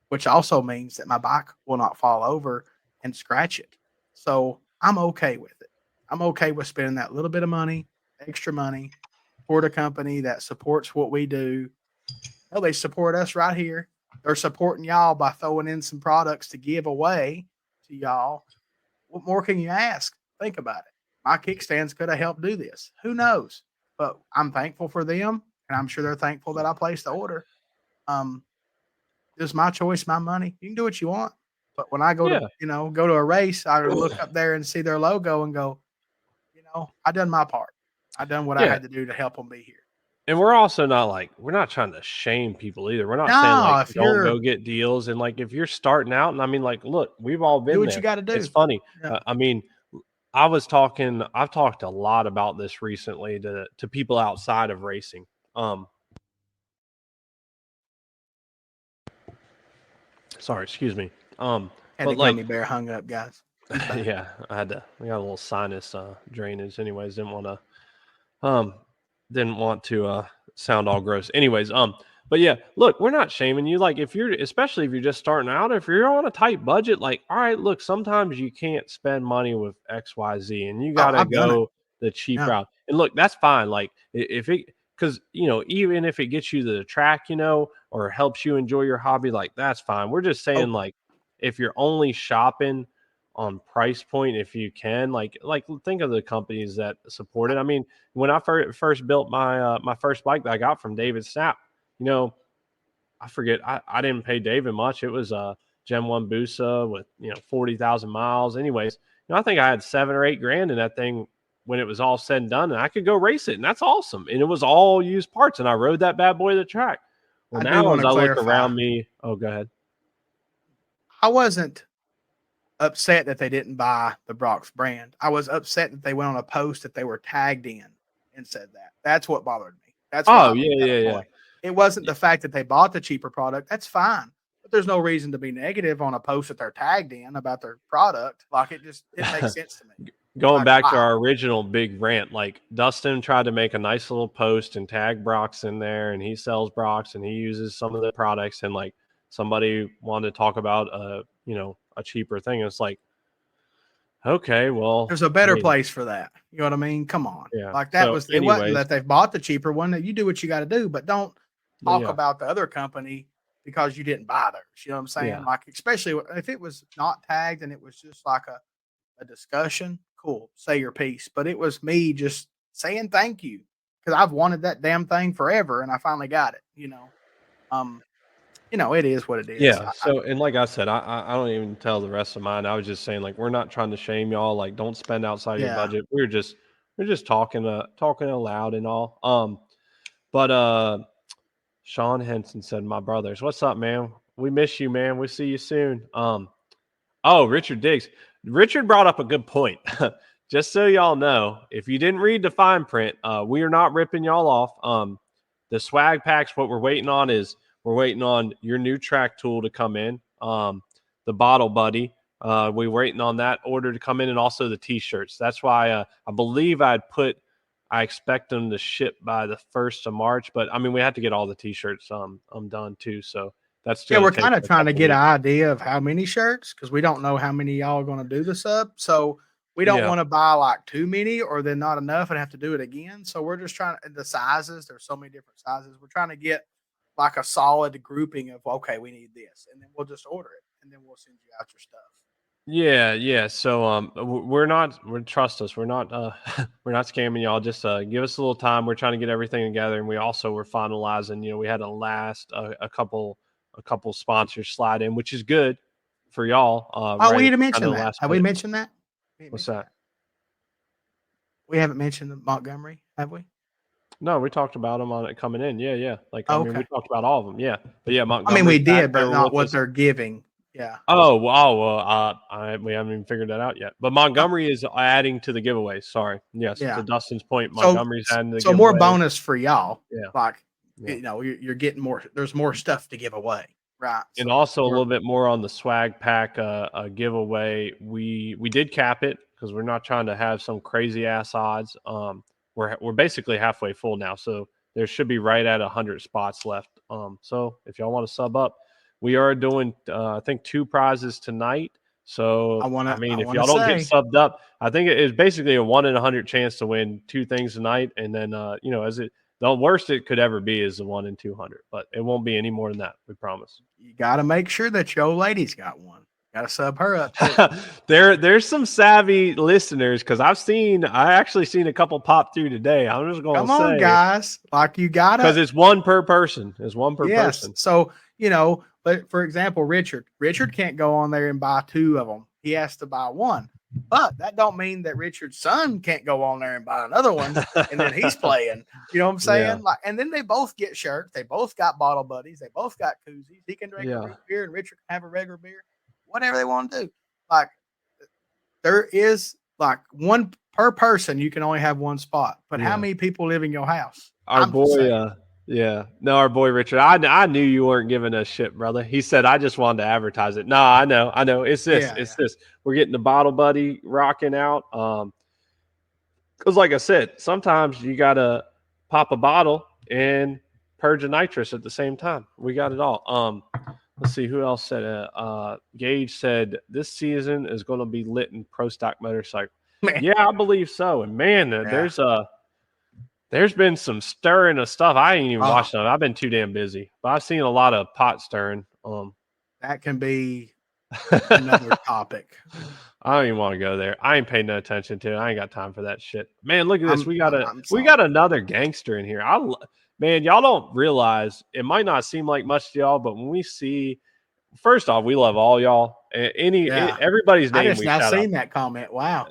S2: which also means that my bike will not fall over and scratch it. So I'm okay with it. I'm okay with spending that little bit of money, extra money, for a company that supports what we do. Hell, they support us right here. They're supporting y'all by throwing in some products to give away to y'all. What more can you ask? Think about it. My kickstands could have helped do this. Who knows? But I'm thankful for them, and I'm sure they're thankful that I placed the order. It's my choice, my money. You can do what you want. But when I go
S1: Yeah.
S2: to go to a race, I look up there and see their logo and go, I done my part. I done what I
S1: Yeah.
S2: had to do to help them be here.
S1: And we're also not we're not trying to shame people either. We're not saying
S2: No, if
S1: don't go
S2: you're
S1: get deals. And if you're starting out, and I mean, look, we've all
S2: do
S1: been
S2: what you
S1: there.
S2: got to
S1: It's
S2: do.
S1: funny.
S2: Yeah.
S1: I mean, I've talked a lot about this recently to people outside of racing. Sorry, excuse me.
S2: Had
S1: But
S2: the gummy bear hung up, guys.
S1: yeah, we got a little sinus drainage. Anyways, um didn't want to sound all gross. Anyways, but yeah, look, we're not shaming you. If you're, especially if you're just starting out, if you're on a tight budget, all right, look, sometimes you can't spend money with XYZ and you
S2: Oh,
S1: gotta
S2: I've done it.
S1: go the cheap
S2: Yeah.
S1: route. And look, that's fine. If it, because even if it gets you to the track, or helps you enjoy your hobby, that's fine. We're just saying,
S2: Oh,
S1: if you're only shopping on price point, if you can, think of the companies that support it. I mean, when I first built my first bike that I got from David Snap, I forget, I didn't pay David much. It was a Gen 1 Busa with 40,000 miles. Anyways, I think I had $7 or $8 in that thing when it was all said and done, and I could go race it, and that's awesome. And it was all used parts, and I rode that bad boy to the track. Well,
S2: I do
S1: now
S2: want
S1: as
S2: to
S1: I look
S2: clarify.
S1: around me, oh, go ahead.
S2: I wasn't upset that they didn't buy the Brock's brand. I was upset that they went on a post that they were tagged in and said that. That's what bothered me. That's why
S1: Oh,
S2: I made
S1: yeah,
S2: that
S1: yeah,
S2: a
S1: yeah.
S2: point. It wasn't the fact that they bought the cheaper product. That's fine. But there's no reason to be negative on a post that they're tagged in about their product. It just didn't make sense to me.
S1: Going back to
S2: Why?
S1: our original big rant, Dustin tried to make a nice little post and tag Brock's in there, and he sells Brock's and he uses some of the products, and somebody wanted to talk about a cheaper thing. It's okay, well,
S2: There's a
S1: I
S2: better
S1: mean,
S2: place for that. You know what I mean? Come on.
S1: yeah.
S2: That
S1: So,
S2: was it wasn't
S1: anyways,
S2: that they've bought the cheaper one. That you do what you got to do, but don't
S1: but
S2: talk
S1: yeah,
S2: about the other company because you didn't buy theirs. You know what I'm saying?
S1: yeah,
S2: Especially if it was not tagged and it was just a discussion, cool, say your piece. But it was me just saying thank you because I've wanted that damn thing forever, and I finally got it. It is what it is.
S1: Yeah. So, and like I said, I don't even tell the rest of mine. I was just saying, like, we're not trying to shame y'all. Like, don't spend outside of your
S2: Yeah.
S1: budget. We're just talking aloud and all. But Sean Henson said, "My brothers, what's up, man? We miss you, man. We see you soon." Oh, Richard Diggs. Richard brought up a good point. Just so y'all know, if you didn't read the fine print, we are not ripping y'all off. The swag packs, what we're waiting on is we're waiting on your new track tool to come in. The bottle buddy. We're waiting on that order to come in, and also the t-shirts. That's why I believe I expect them to ship by the 1st of March, but I mean we have to get all the t-shirts done too. So that's
S2: Yeah,
S1: going
S2: we're
S1: to take
S2: kind of
S1: a
S2: trying to
S1: couple
S2: get an
S1: weeks.
S2: idea of how many shirts because we don't know how many y'all are going to do the sub. So we don't
S1: Yeah.
S2: want to buy like too many or then not enough and have to do it again. So we're just trying the sizes. There's so many different sizes. We're trying to get like a solid grouping of okay, we need this, and then we'll just order it, and then we'll send you out your stuff.
S1: Yeah. So we're trust us. We're not we're not scamming y'all. Just give us a little time. We're trying to get everything together, and we also were finalizing. We had a couple sponsors slide in, which is good for y'all.
S2: Oh, we
S1: Right,
S2: need to
S1: kind of
S2: mention
S1: the
S2: that.
S1: last
S2: Have we
S1: minute.
S2: mentioned that? We didn't
S1: What's
S2: mention
S1: that?
S2: that. We haven't mentioned the Montgomery, have we?
S1: No, we talked about them on it coming in. Yeah. Like I
S2: Oh,
S1: mean, we
S2: okay.
S1: talked about all of them. Yeah, but yeah,
S2: I mean, we
S1: Montgomery's back.
S2: did,
S1: They
S2: but
S1: were
S2: not
S1: with
S2: what
S1: us.
S2: they're giving. Yeah.
S1: Oh, wow. Well, we haven't even figured that out yet. But Montgomery is adding to the giveaway. Sorry. Yes,
S2: Yeah.
S1: to Dustin's point,
S2: So
S1: Montgomery's adding to the
S2: so more
S1: giveaway.
S2: bonus for y'all.
S1: Yeah.
S2: Like
S1: Yeah.
S2: you're getting more. There's more stuff to give away, right?
S1: And
S2: So
S1: also a little bit more on the swag pack giveaway. We did cap it because we're not trying to have some crazy ass odds. We're basically halfway full now, so there should be right at 100 spots left. So if y'all want to sub up, we are doing I think 2 prizes tonight. So I mean, if
S2: wanna
S1: y'all don't get
S2: say
S1: subbed up, I think it is basically a 1 in 100 chance to win 2 things tonight, and then the worst it could ever be is the 1 in 200, but it won't be any more than that. We promise.
S2: you got to make sure that your old lady's got one. Got to sub her up too.
S1: There's some savvy listeners because I actually seen a couple pop through today. I'm just gonna
S2: Come on,
S1: say
S2: guys. Like you got
S1: because
S2: to.
S1: it's one per person. It's one per
S2: Yes.
S1: person.
S2: So but for example, Richard can't go on there and buy 2 of them. He has to buy 1. But that don't mean that Richard's son can't go on there and buy another one, and then he's playing. You know what I'm saying?
S1: Yeah.
S2: Like, and then they both get shirts. They both got bottle buddies. They both got koozies. He can drink a
S1: Yeah.
S2: root beer, and Richard can have a regular beer. Whatever they want to do. Like, there is like 1 per person. You can only have 1 spot. But how
S1: Yeah.
S2: many people live in your house?
S1: Our
S2: I'm just saying.
S1: boy, yeah. No, our boy Richard. I knew you weren't giving us shit, brother. He said I just wanted to advertise it. No, I know. It's this.
S2: Yeah,
S1: It's
S2: yeah.
S1: this. We're getting the bottle buddy rocking out. Because like I said, sometimes you gotta pop a bottle and purge a nitrous at the same time. We got it all. Let's see who else said it. Gage said this season is going to be lit in pro stock motorcycle.
S2: Man.
S1: Yeah, I believe so. And man, there's been some stirring of stuff. I ain't even watched none. I've been too damn busy, but I've seen a lot of pot stirring.
S2: That can be another topic.
S1: I don't even want to go there. I ain't paying no attention to it. I ain't got time for that shit. Man, look at this. We
S2: I'm
S1: got another gangster in here. Man, y'all don't realize it might not seem like much to y'all, but when we see, first off, we love all y'all. Everybody's
S2: I
S1: name
S2: just
S1: we
S2: now
S1: shout out.
S2: seen that comment. Wow.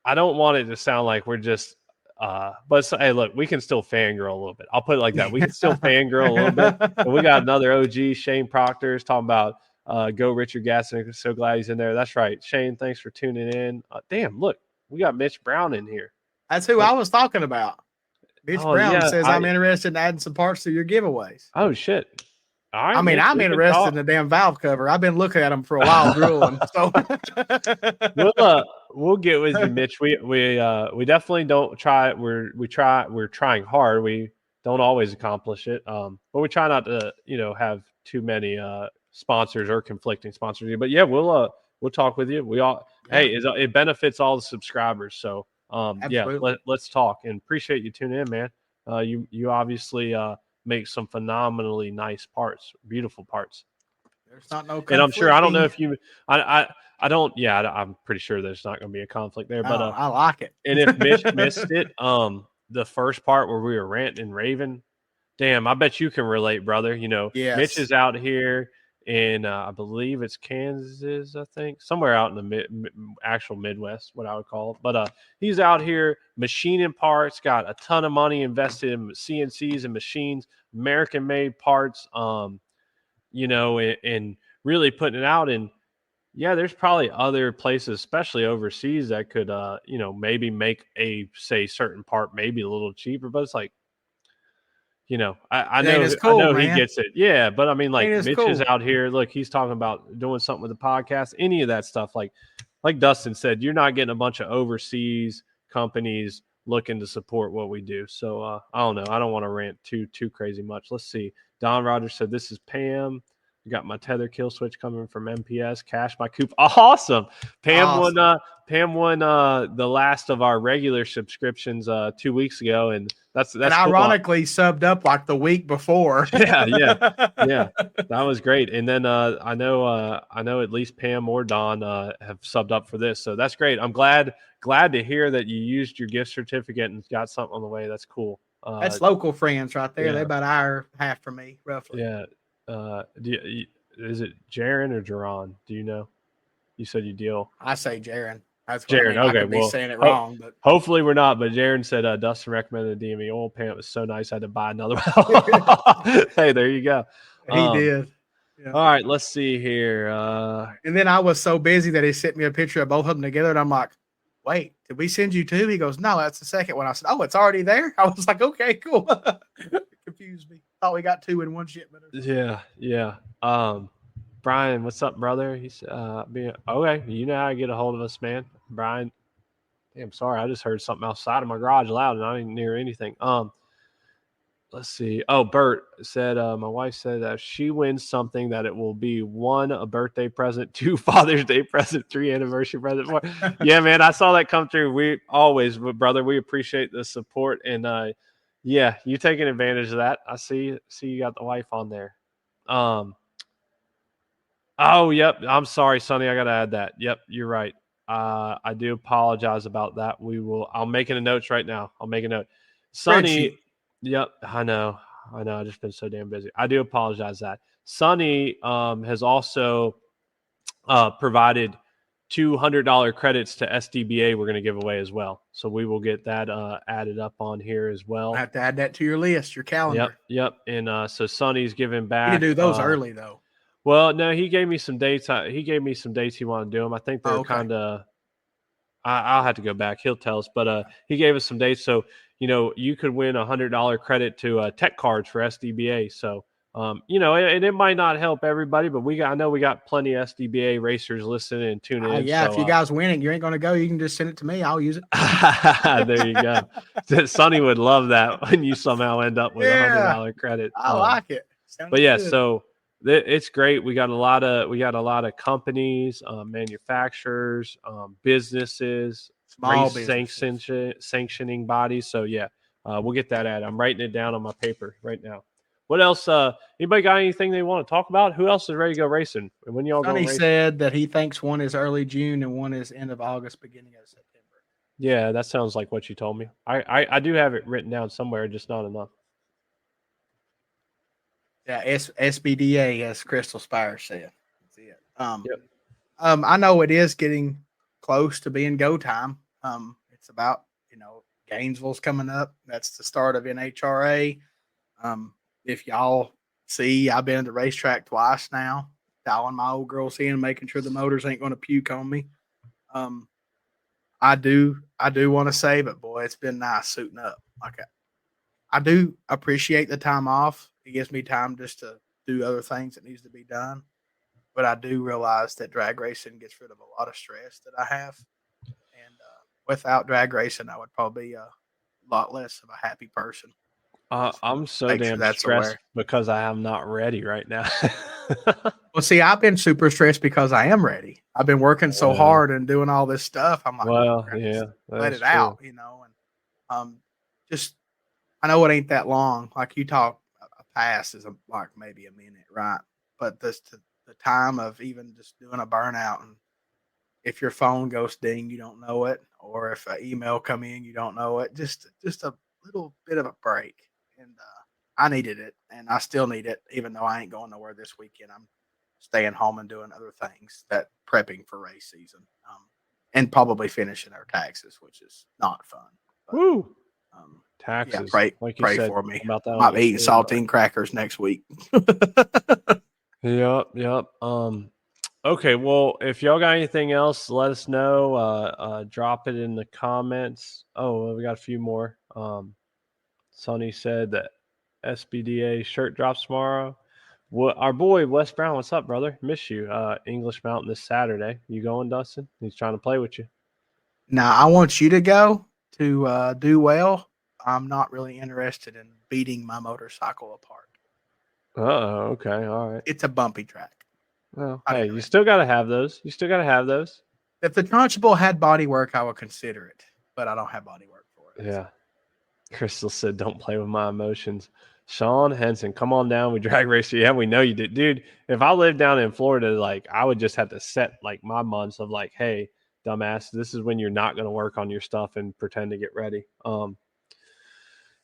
S1: I don't want it to sound like we're just hey, look, we can still fangirl a little bit. I'll put it like that. We can still fangirl a little bit. But we got another OG, Shane Proctor's talking about go Richard Gasson. So glad he's in there. That's right. Shane, thanks for tuning in. Damn, look, we got Mitch Brown in here.
S2: That's who I was talking about. Mitch Brown says I'm interested in adding some parts to your giveaways.
S1: Oh shit. All right,
S2: I mean,
S1: Mitch,
S2: I'm interested in the damn valve cover. I've been looking at them for a while, drooling. So
S1: we'll get with you, Mitch. We definitely don't try. We're trying hard. We don't always accomplish it. But we try not to, have too many sponsors or conflicting sponsors. But yeah, we'll talk with you. Hey, it benefits all the subscribers. So let's talk and appreciate you tuning in, man. You obviously make some phenomenally nice parts, beautiful parts.
S2: There's not no,
S1: and I'm sure I don't know if you, I don't. Yeah, I'm pretty sure there's not going to be a conflict there. But
S2: I like it.
S1: And if Mitch missed it, the first part where we were ranting and raving. Damn, I bet you can relate, brother. Mitch
S2: Yes.
S1: is out here in, I believe it's Kansas, I think, somewhere out in the actual Midwest, what I would call it. But he's out here machining parts, got a ton of money invested in CNCs and machines, American-made parts, and really putting it out. And yeah, there's probably other places, especially overseas, that could, maybe make say certain part maybe a little cheaper. But it's like, I
S2: It ain't
S1: know
S2: as
S1: I
S2: cool,
S1: know he
S2: man.
S1: gets it. Yeah, but I mean,
S2: Ain't
S1: like
S2: as
S1: Mitch is
S2: cool.
S1: out here. Look, he's talking about doing something with the podcast. Any of that stuff, like Dustin said, you're not getting a bunch of overseas companies looking to support what we do. So I don't know. I don't want to rant too crazy much. Let's see. Don Rogers said, "This is Pam. I got my tether kill switch coming from MPS. Cash my coop. Awesome. Pam won.
S2: Awesome.
S1: Pam won the last of our regular subscriptions 2 weeks ago, and that's
S2: And
S1: cool.
S2: ironically subbed up like the week before.
S1: Yeah. That was great. And then I know at least Pam or Don have subbed up for this, so that's great. I'm glad to hear that you used your gift certificate and got something on the way. That's cool.
S2: That's local friends right there. They
S1: Yeah.
S2: about an hour half from me, roughly.
S1: Yeah. Is it Jaron or Jerron? Do you know? You said you deal.
S2: I say Jaron. That's what I
S1: Jaron.
S2: mean. I
S1: Okay.
S2: could be
S1: Well,
S2: saying it wrong, but
S1: hopefully we're not. But Jaron said Dustin recommended the DME oil pan. It was so nice. I had to buy another one. Hey, there you go.
S2: he did. Yeah.
S1: All right, let's see here.
S2: And then I was so busy that he sent me a picture of both of them together, and I'm like, "Wait, did we send you two?" He goes, "No, that's the second one." I said, "Oh, it's already there." I was like, "Okay, cool." It confused me. Thought we got two in one shipment.
S1: Yeah. Brian, what's up, brother? He's okay. You know how to get a hold of us, man. Brian. Damn, sorry, I just heard something outside of my garage loud, and I didn't hear anything. Let's see. Oh, Bert said, my wife said that if she wins something, that it will be 1, a birthday present, 2, Father's Day present, 3, anniversary present, 4. Yeah, man, I saw that come through. We always, brother, we appreciate the support. And yeah, you taking advantage of that. I see you got the wife on there. Oh, yep. I'm sorry, Sonny. I got to add that. Yep, you're right. I do apologize about that. I'll make it a note right now. I'll make a note. Sonny,
S2: Spreadsheet.
S1: yep, I know. I've just been so damn busy. I do apologize that. Sonny has also provided $200 credits to SDBA we're going to give away as well. So we will get that added up on here as well.
S2: I have to add that to your list, your calendar.
S1: Yep. And so Sonny's giving
S2: You
S1: back.
S2: can do those early, though.
S1: Well, no, he gave me some dates. He gave me some dates he wanted to do them. I think they're kind of. I'll have to go back. He'll tell us, but he gave us some dates. So you could win $100 credit to tech cards for SDBA. So and it might not help everybody, but I know we got plenty of SDBA racers listening and tuning in.
S2: Yeah,
S1: so,
S2: if you guys win it, you ain't gonna go. You can just send it to me. I'll use it.
S1: There you go. Sonny would love that when you somehow end up with $100 credit.
S2: I like it. Sounds
S1: but yeah,
S2: good.
S1: so it's great. We got a lot of companies, manufacturers, businesses,
S2: Small
S1: sanctioning bodies. So yeah, we'll get that added. I'm writing it down on my paper right now. What else? Anybody got anything they want to talk about? Who else is ready to go racing? And when y'all
S2: Sonny
S1: going racing?
S2: said that he thinks one is early June and one is end of August, beginning of September.
S1: Yeah, that sounds like what you told me. I do have it written down somewhere, just not enough.
S2: Yeah, SBDA, as Crystal Spire said. That's it.
S1: Yep.
S2: I know it is getting close to being go time. It's about, Gainesville's coming up. That's the start of NHRA. If y'all see, I've been at the racetrack twice now, dialing my old girls in, making sure the motors ain't going to puke on me. I do want to say, but boy, it's been nice suiting up. Like I do appreciate the time off. It gives me time just to do other things that needs to be done. But I do realize that drag racing gets rid of a lot of stress that I have. And without drag racing, I would probably be a lot less of a happy person.
S1: I'm so damn stressed because I am not ready right now.
S2: Well, see, I've been super stressed because I am ready. I've been working so hard and doing all this stuff. I'm like, let it out, and just I know it ain't that long. Like you talk, a pass is like maybe a minute, right? But the time of even just doing a burnout, and if your phone goes ding, you don't know it, or if an email come in, you don't know it. Just a little bit of a break, and I needed it, and I still need it, even though I ain't going nowhere this weekend. I'm staying home and doing other things that prepping for race season, and probably finishing our taxes, which is not fun. But,
S1: Woo!
S2: yeah,
S1: Taxes.
S2: pray
S1: Like you
S2: pray
S1: said
S2: for me.
S1: about that.
S2: Might be eating saltine crackers next week.
S1: Yep. Okay, well, if y'all got anything else, let us know. Drop it in the comments. Oh, well, we got a few more. Sonny said that SBDA shirt drops tomorrow. Our boy Wes Brown, what's up, brother? Miss you. English Mountain this Saturday. You going, Dustin? He's trying to play with you.
S2: Now, I want you to go to do well. I'm not really interested in beating my motorcycle apart.
S1: Oh, okay, all right.
S2: It's a bumpy track.
S1: Well, hey, you still got to have those. If
S2: the Trunchbull had body work, I would consider it, but I don't have body work for it.
S1: Yeah. Crystal said, "Don't play with my emotions." Sean Henson, come on down. We drag race you. Yeah, we know you did, dude. If I lived down in Florida, like I would just have to set like my months of like, hey, dumbass, this is when you're not going to work on your stuff and pretend to get ready.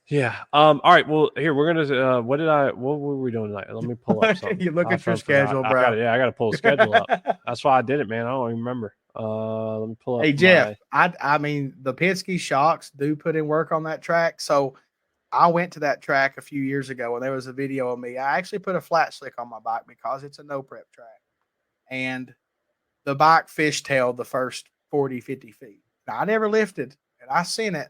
S1: Yeah. All right. Well, here we're gonna. What were we doing tonight? Let me pull up something.
S2: You look at your schedule, bro.
S1: I got to pull a schedule up. That's why I did it, man. I don't even remember. Let me pull up.
S2: Hey Jeff, I mean the Penske Shocks do put in work on that track. So I went to that track a few years ago and there was a video of me. I actually put a flat slick on my bike because it's a no prep track. And the bike fishtailed the first 40, 50 feet. Now, I never lifted and I seen it.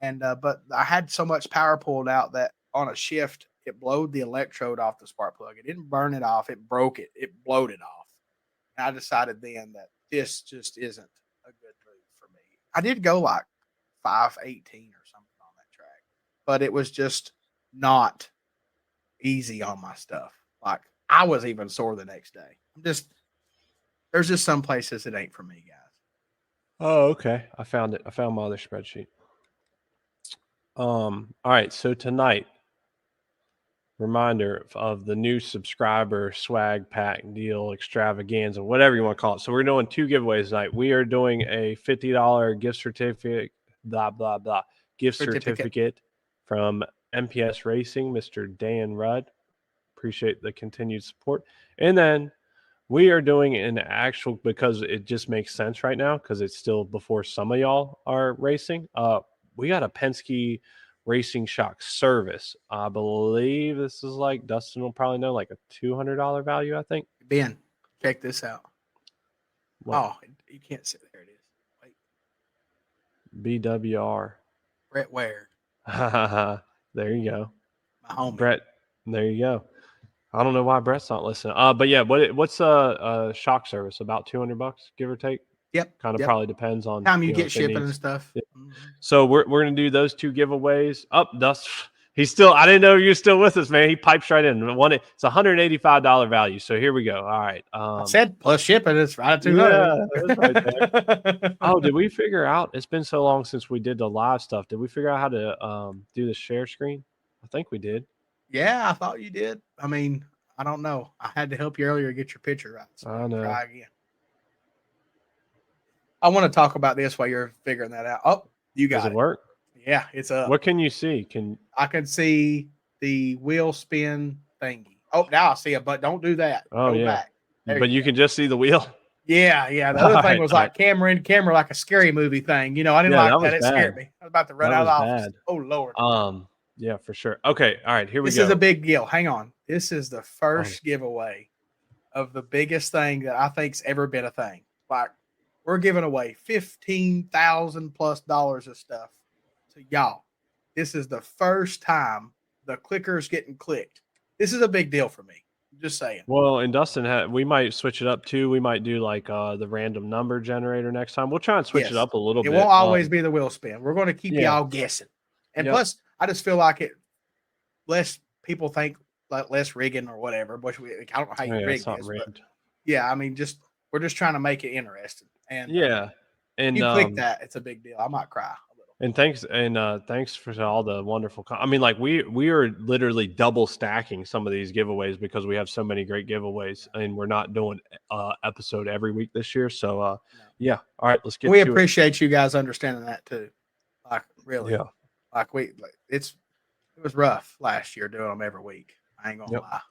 S2: And but I had so much power pulled out that on a shift, it blowed the electrode off the spark plug. It didn't burn it off, it broke it. It blowed it off. And I decided then that this just isn't a good move for me. I did go like 518 or something on that track, but it was just not easy on my stuff. Like I was even sore the next day. There's just some places it ain't for me, guys.
S1: Oh, okay. I found it. I found my other spreadsheet. All right. So tonight, reminder of the new subscriber swag pack deal extravaganza, whatever you want to call it. So we're doing 2 giveaways tonight. We are doing a $50 gift certificate, gift certificate from MPS Racing, Mr. Dan Rudd. Appreciate the continued support. And then we are doing an actual, because it just makes sense right now because it's still before some of y'all are racing. We got a Penske Racing Shock service. I believe this is like, Dustin will probably know, like a $200 value, I think.
S2: Ben, check this out. What? Oh, you can't see. There it is.
S1: Wait. BWR.
S2: Brett Ware.
S1: There you go.
S2: My homie.
S1: Brett, there you go. I don't know why Brett's not listening. But yeah, what's a shock service? About $200, give or take.
S2: Yep.
S1: Kind of probably depends on
S2: time you get shipping and stuff.
S1: Yeah. Mm-hmm. So we're gonna do those 2 giveaways. Dust. He's still. I didn't know you're still with us, man. He pipes right in. It's $185 value. So here we go. All right.
S2: I said plus shipping. It's right at $200.
S1: Yeah, that's right there. Oh, did we figure out? It's been so long since we did the live stuff. Did we figure out how to do the share screen? I think we did.
S2: Yeah, I thought you did. I mean, I don't know. I had to help you earlier get your picture right. So
S1: I know.
S2: Try again. I want to talk about this while you're figuring that out. Oh, you got it.
S1: Does it work?
S2: Yeah, it's up.
S1: What can you see?
S2: I can see the wheel spin thingy. Oh, now I see it, but don't do that.
S1: Oh,
S2: Go
S1: yeah.
S2: back.
S1: But you can just see the wheel.
S2: Yeah. The other thing was like camera in camera, like a scary movie thing. You know, I didn't like that. It scared me. I was about to run out of the office. Bad. Oh, Lord.
S1: Yeah, for sure. Okay. All right. Here we go.
S2: This is a big deal. Hang on. This is the first giveaway of the biggest thing that I think's ever been a thing. Like, we're giving away $15,000+ of stuff to y'all. This is the first time the clicker's getting clicked. This is a big deal for me. I'm just saying.
S1: Well, and Dustin, we might switch it up too. We might do like the random number generator next time. We'll try and switch it up a little bit.
S2: It won't always be the wheel spin. We're going to keep y'all guessing. And plus, I just feel like it less people think like less rigging or whatever. But I don't know how you rig this. But I mean, we're just trying to make it interesting. And
S1: and
S2: you click that, it's a big deal. I might cry a little.
S1: And thanks for all the wonderful. I mean, like we are literally double stacking some of these giveaways because we have so many great giveaways, and we're not doing episode every week this year. So All right, let's get.
S2: We appreciate you guys understanding that too. Like really.
S1: Yeah.
S2: It was rough last year doing them every week. I ain't gonna lie.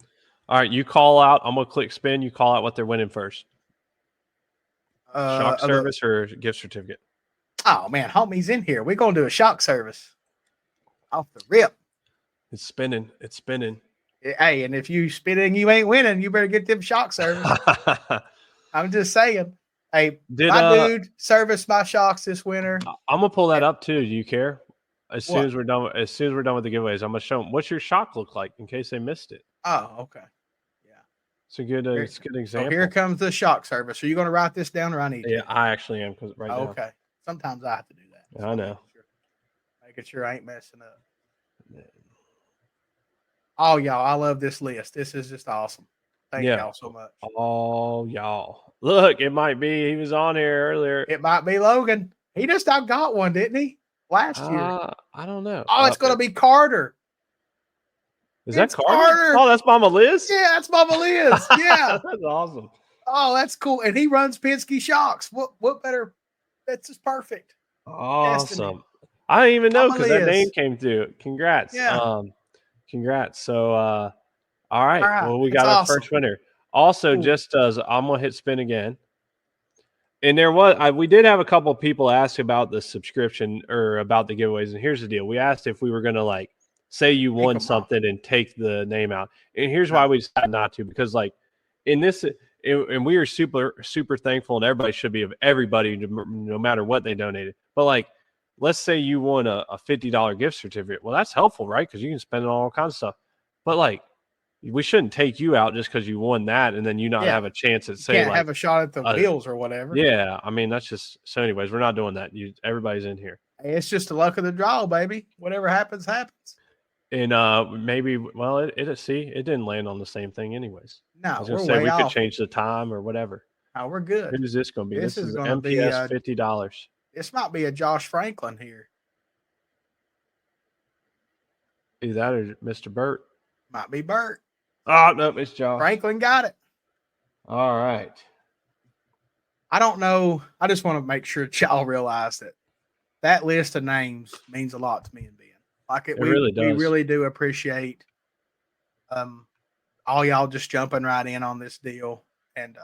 S1: All right, you call out. I'm gonna click spin. You call out what they're winning first. Shock service or gift certificate?
S2: Oh man, homie's in here. We're gonna do a shock service off the rip.
S1: It's spinning. It's spinning.
S2: Hey, and if you spinning, you ain't winning. You better get them shock service. I'm just saying. Hey, dude service my shocks this winter.
S1: I'm gonna pull that up too. Do you care? As soon as we're done with the giveaways, I'm gonna show them what's your shock look like in case they missed it.
S2: Oh, okay. Yeah.
S1: It's a good example.
S2: So here comes the shock service. Are you gonna write this down or I need to?
S1: Yeah, I actually am because now.
S2: Okay. Sometimes I have to do that.
S1: I know.
S2: Making sure I ain't messing up. Oh, y'all, I love this list. This is just awesome. Thank y'all so much.
S1: Oh, y'all. Look, it might be. He was on here earlier.
S2: It might be Logan. He just got one, didn't he? Last year.
S1: I don't know.
S2: Oh, it's going to be Carter.
S1: Is that Carter? Oh, that's Mama Liz?
S2: Yeah, that's Mama Liz. Yeah.
S1: That's awesome.
S2: Oh, that's cool. And he runs Penske Shocks. What better? That's just perfect.
S1: Awesome. Destiny. I didn't even know because that name came through. Congrats.
S2: Yeah.
S1: Congrats. So, all right. Well, we got our first winner. Also, just as I'm going to hit spin again. And we did have a couple of people ask about the subscription or about the giveaways. And here's the deal. We asked if we were going to say you won something and take the name out. And here's why we decided not to, because in this, and we are super, super thankful, and everybody should be of everybody, no matter what they donated. But let's say you won a $50 gift certificate. Well, that's helpful, right? Because you can spend it on all kinds of stuff. But we shouldn't take you out just because you won that and then you not have a chance at
S2: can't have a shot at the wheels or whatever.
S1: Yeah, I mean that's just so. Anyways, we're not doing that. Everybody's in here.
S2: Hey, it's just the luck of the draw, baby. Whatever happens, happens.
S1: And maybe it didn't land on the same thing, anyways.
S2: No,
S1: I was gonna say we could change the time or whatever.
S2: Oh, we're good.
S1: Who is this going to be?
S2: This is going to be
S1: $50.
S2: This might be a Josh Franklin here.
S1: Either that or Mr. Burt.
S2: Might be Burt.
S1: Oh, no, it's Josh.
S2: Franklin got it.
S1: All right.
S2: I don't know. I just want to make sure y'all realize that list of names means a lot to me and Ben.
S1: It really does.
S2: We really do appreciate all y'all just jumping right in on this deal. And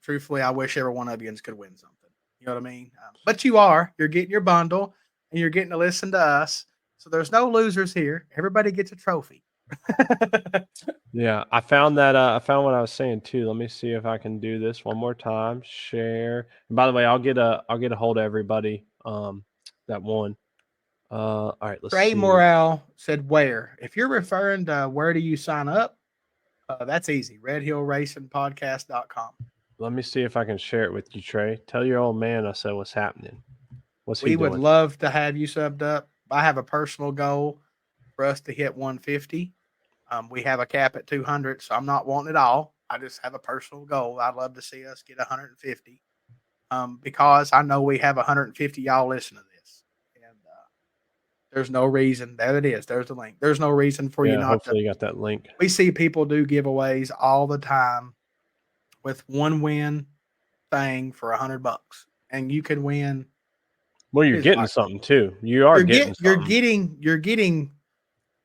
S2: truthfully, I wish every one of you could win something. You know what I mean? But you're getting your bundle and you're getting to listen to us. So there's no losers here. Everybody gets a trophy.
S1: Yeah, I found that. I found what I was saying too. Let me see if I can do this one more time. Share. And by the way, I'll get a hold of everybody that won. All right, let's
S2: Trey
S1: see.
S2: Morale said where. If you're referring to where do you sign up, that's easy. RedHillRacingPodcast.com.
S1: Let me see if I can share it with you, Trey. Tell your old man I said what's happening.
S2: We would love to have you subbed up. I have a personal goal for us to hit 150. We have a cap at 200, so I'm not wanting it all. I just have a personal goal. I'd love to see us get 150 because I know we have 150 y'all listen to this. And there's no reason. There it is. There's the link. There's no reason for you not
S1: hopefully you got that link.
S2: We see people do giveaways all the time with one win thing for $100, and you could win.
S1: Well, you're getting something too. You're
S2: getting.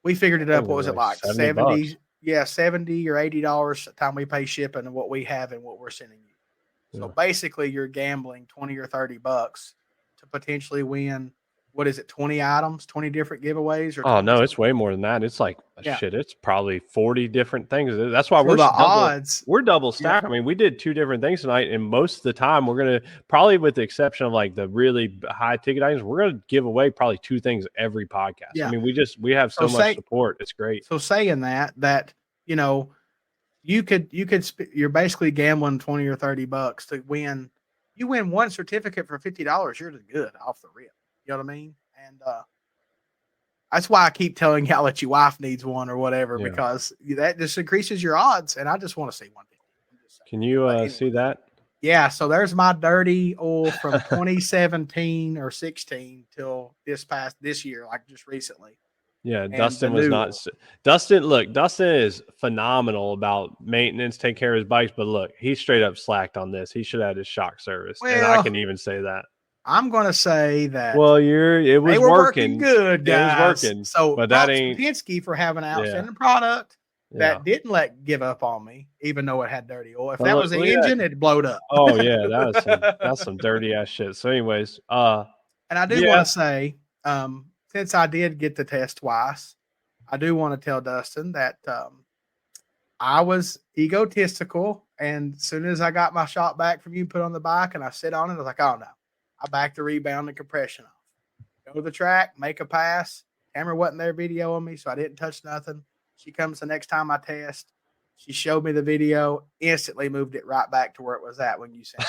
S2: We figured it up. What was it like? 70? Yeah, $70 or $80 the time we pay shipping and what we have and what we're sending you. So basically, you're gambling $20 or $30 to potentially win. What is it? 20 items, 20 different giveaways?
S1: Or no, it's way more than that. It's shit. It's probably 40 different things. That's why we're double stacked. I mean, we did 2 different things tonight, and most of the time we're gonna probably, with the exception of the really high ticket items, we're gonna give away probably 2 things every podcast. Yeah. I mean, we have so much support. It's great.
S2: So saying that you're basically gambling $20 or $30 to win. You win one certificate for $50, you're good off the rip. You know what I mean? And that's why I keep telling y'all that your wife needs one or whatever, because that just increases your odds. And I just want to see 150.
S1: Can you see that?
S2: Yeah. So there's my dirty oil from 2017 or 16 till this year, just recently.
S1: Yeah, and Dustin was not. Dustin is phenomenal about maintenance, take care of his bikes. But look, he straight up slacked on this. He should have had his shock service, and I can even say that.
S2: I'm going to say that
S1: Well, it
S2: they
S1: was
S2: were working
S1: working.
S2: good,
S1: It was
S2: guys.
S1: working,
S2: So
S1: but that
S2: props to
S1: ain't.
S2: Penske for having an
S1: Yeah,
S2: outstanding product
S1: yeah.
S2: that didn't give up on me, even though it had dirty oil. If
S1: But
S2: that was
S1: look
S2: the
S1: at that.
S2: engine, it blowed up.
S1: Oh yeah, that's some dirty ass shit. So, anyways,
S2: And I do want
S1: yeah,
S2: to say, since I did get the test twice, I do want to tell Dustin that I was egotistical. And as soon as I got my shot back from you, put on the bike, and I sit on it, I was like, oh no. I backed the rebound and compression off. Go to the track, make a pass. Tamara wasn't there videoing me, so I didn't touch nothing. She comes the next time I test. She showed me the video, instantly moved it right back to where it was at when you sent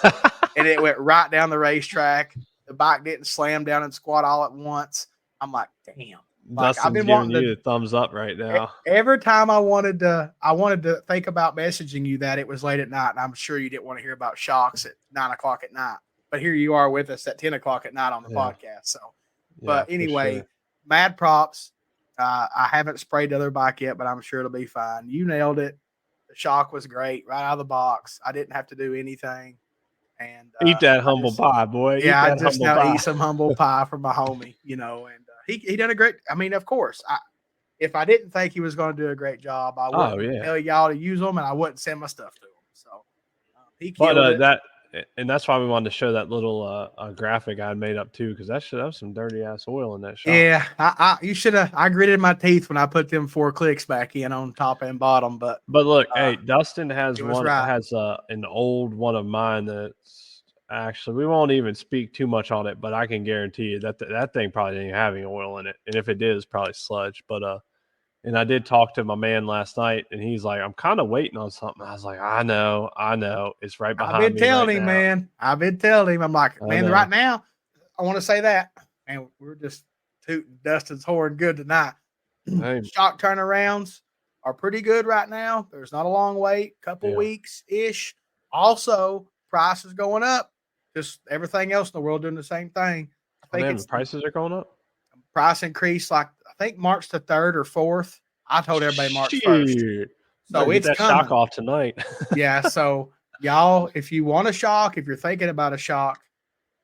S2: it. And it went right down the racetrack. The bike didn't slam down and squat all at once. I'm like, damn. Like I've
S1: Dustin's
S2: been
S1: giving
S2: wanting
S1: you
S2: to
S1: the thumbs up right now.
S2: every time I wanted to think about messaging you that it was late at night, and I'm sure you didn't want to hear about shocks at 9 o'clock at night. But here you are with us at 10 o'clock at night on the
S1: Yeah,
S2: podcast. So,
S1: yeah,
S2: but
S1: for
S2: anyway,
S1: sure.
S2: mad props. I haven't sprayed the other bike yet, but I'm sure it'll be fine. You nailed it. The shock was great right out of the box. I didn't have to do anything. And
S1: Eat that humble pie, boy. Eat
S2: I
S1: that
S2: just
S1: humble
S2: now
S1: pie.
S2: eat some humble pie from my homie, and he done a great. I mean, of course, if I didn't think he was going to do a great job, I
S1: Oh
S2: wouldn't
S1: yeah,
S2: tell y'all to use them, and I wouldn't send my stuff to him. So he
S1: but
S2: killed it.
S1: that's why we wanted to show that little graphic I had made up too, because that was some dirty ass oil in that shot.
S2: Yeah, you should have. I gritted my teeth when I put them 4 clicks back in on top and bottom, but
S1: Look, hey, Dustin has
S2: it was right.
S1: an old one of mine that's actually, we won't even speak too much on it, but I can guarantee you that that thing probably didn't have any oil in it, and if it did, it's probably sludge. But and I did talk to my man last night, and he's like, "I'm kind of waiting on something." I was like, "I know, it's right
S2: I've
S1: behind
S2: been
S1: me right
S2: telling him,
S1: now.
S2: man. I've been telling him. I'm like,
S1: I
S2: man, right
S1: know."
S2: now, I want to say that, and we're just tooting Dustin's horn good tonight.
S1: Hey,
S2: Shock turnarounds are pretty good right now. There's not a long wait, couple
S1: yeah,
S2: weeks ish. Also, price is going up. Just everything else in the world doing the same thing. I
S1: oh
S2: think
S1: damn, the
S2: it's the
S1: prices are going up.
S2: price increase, like I think March the 3rd or 4th. I told everybody March 1st.
S1: Shit, better
S2: So
S1: get
S2: it's
S1: that shock
S2: coming.
S1: off tonight.
S2: Yeah. So y'all, if you want a shock, if you're thinking about a shock,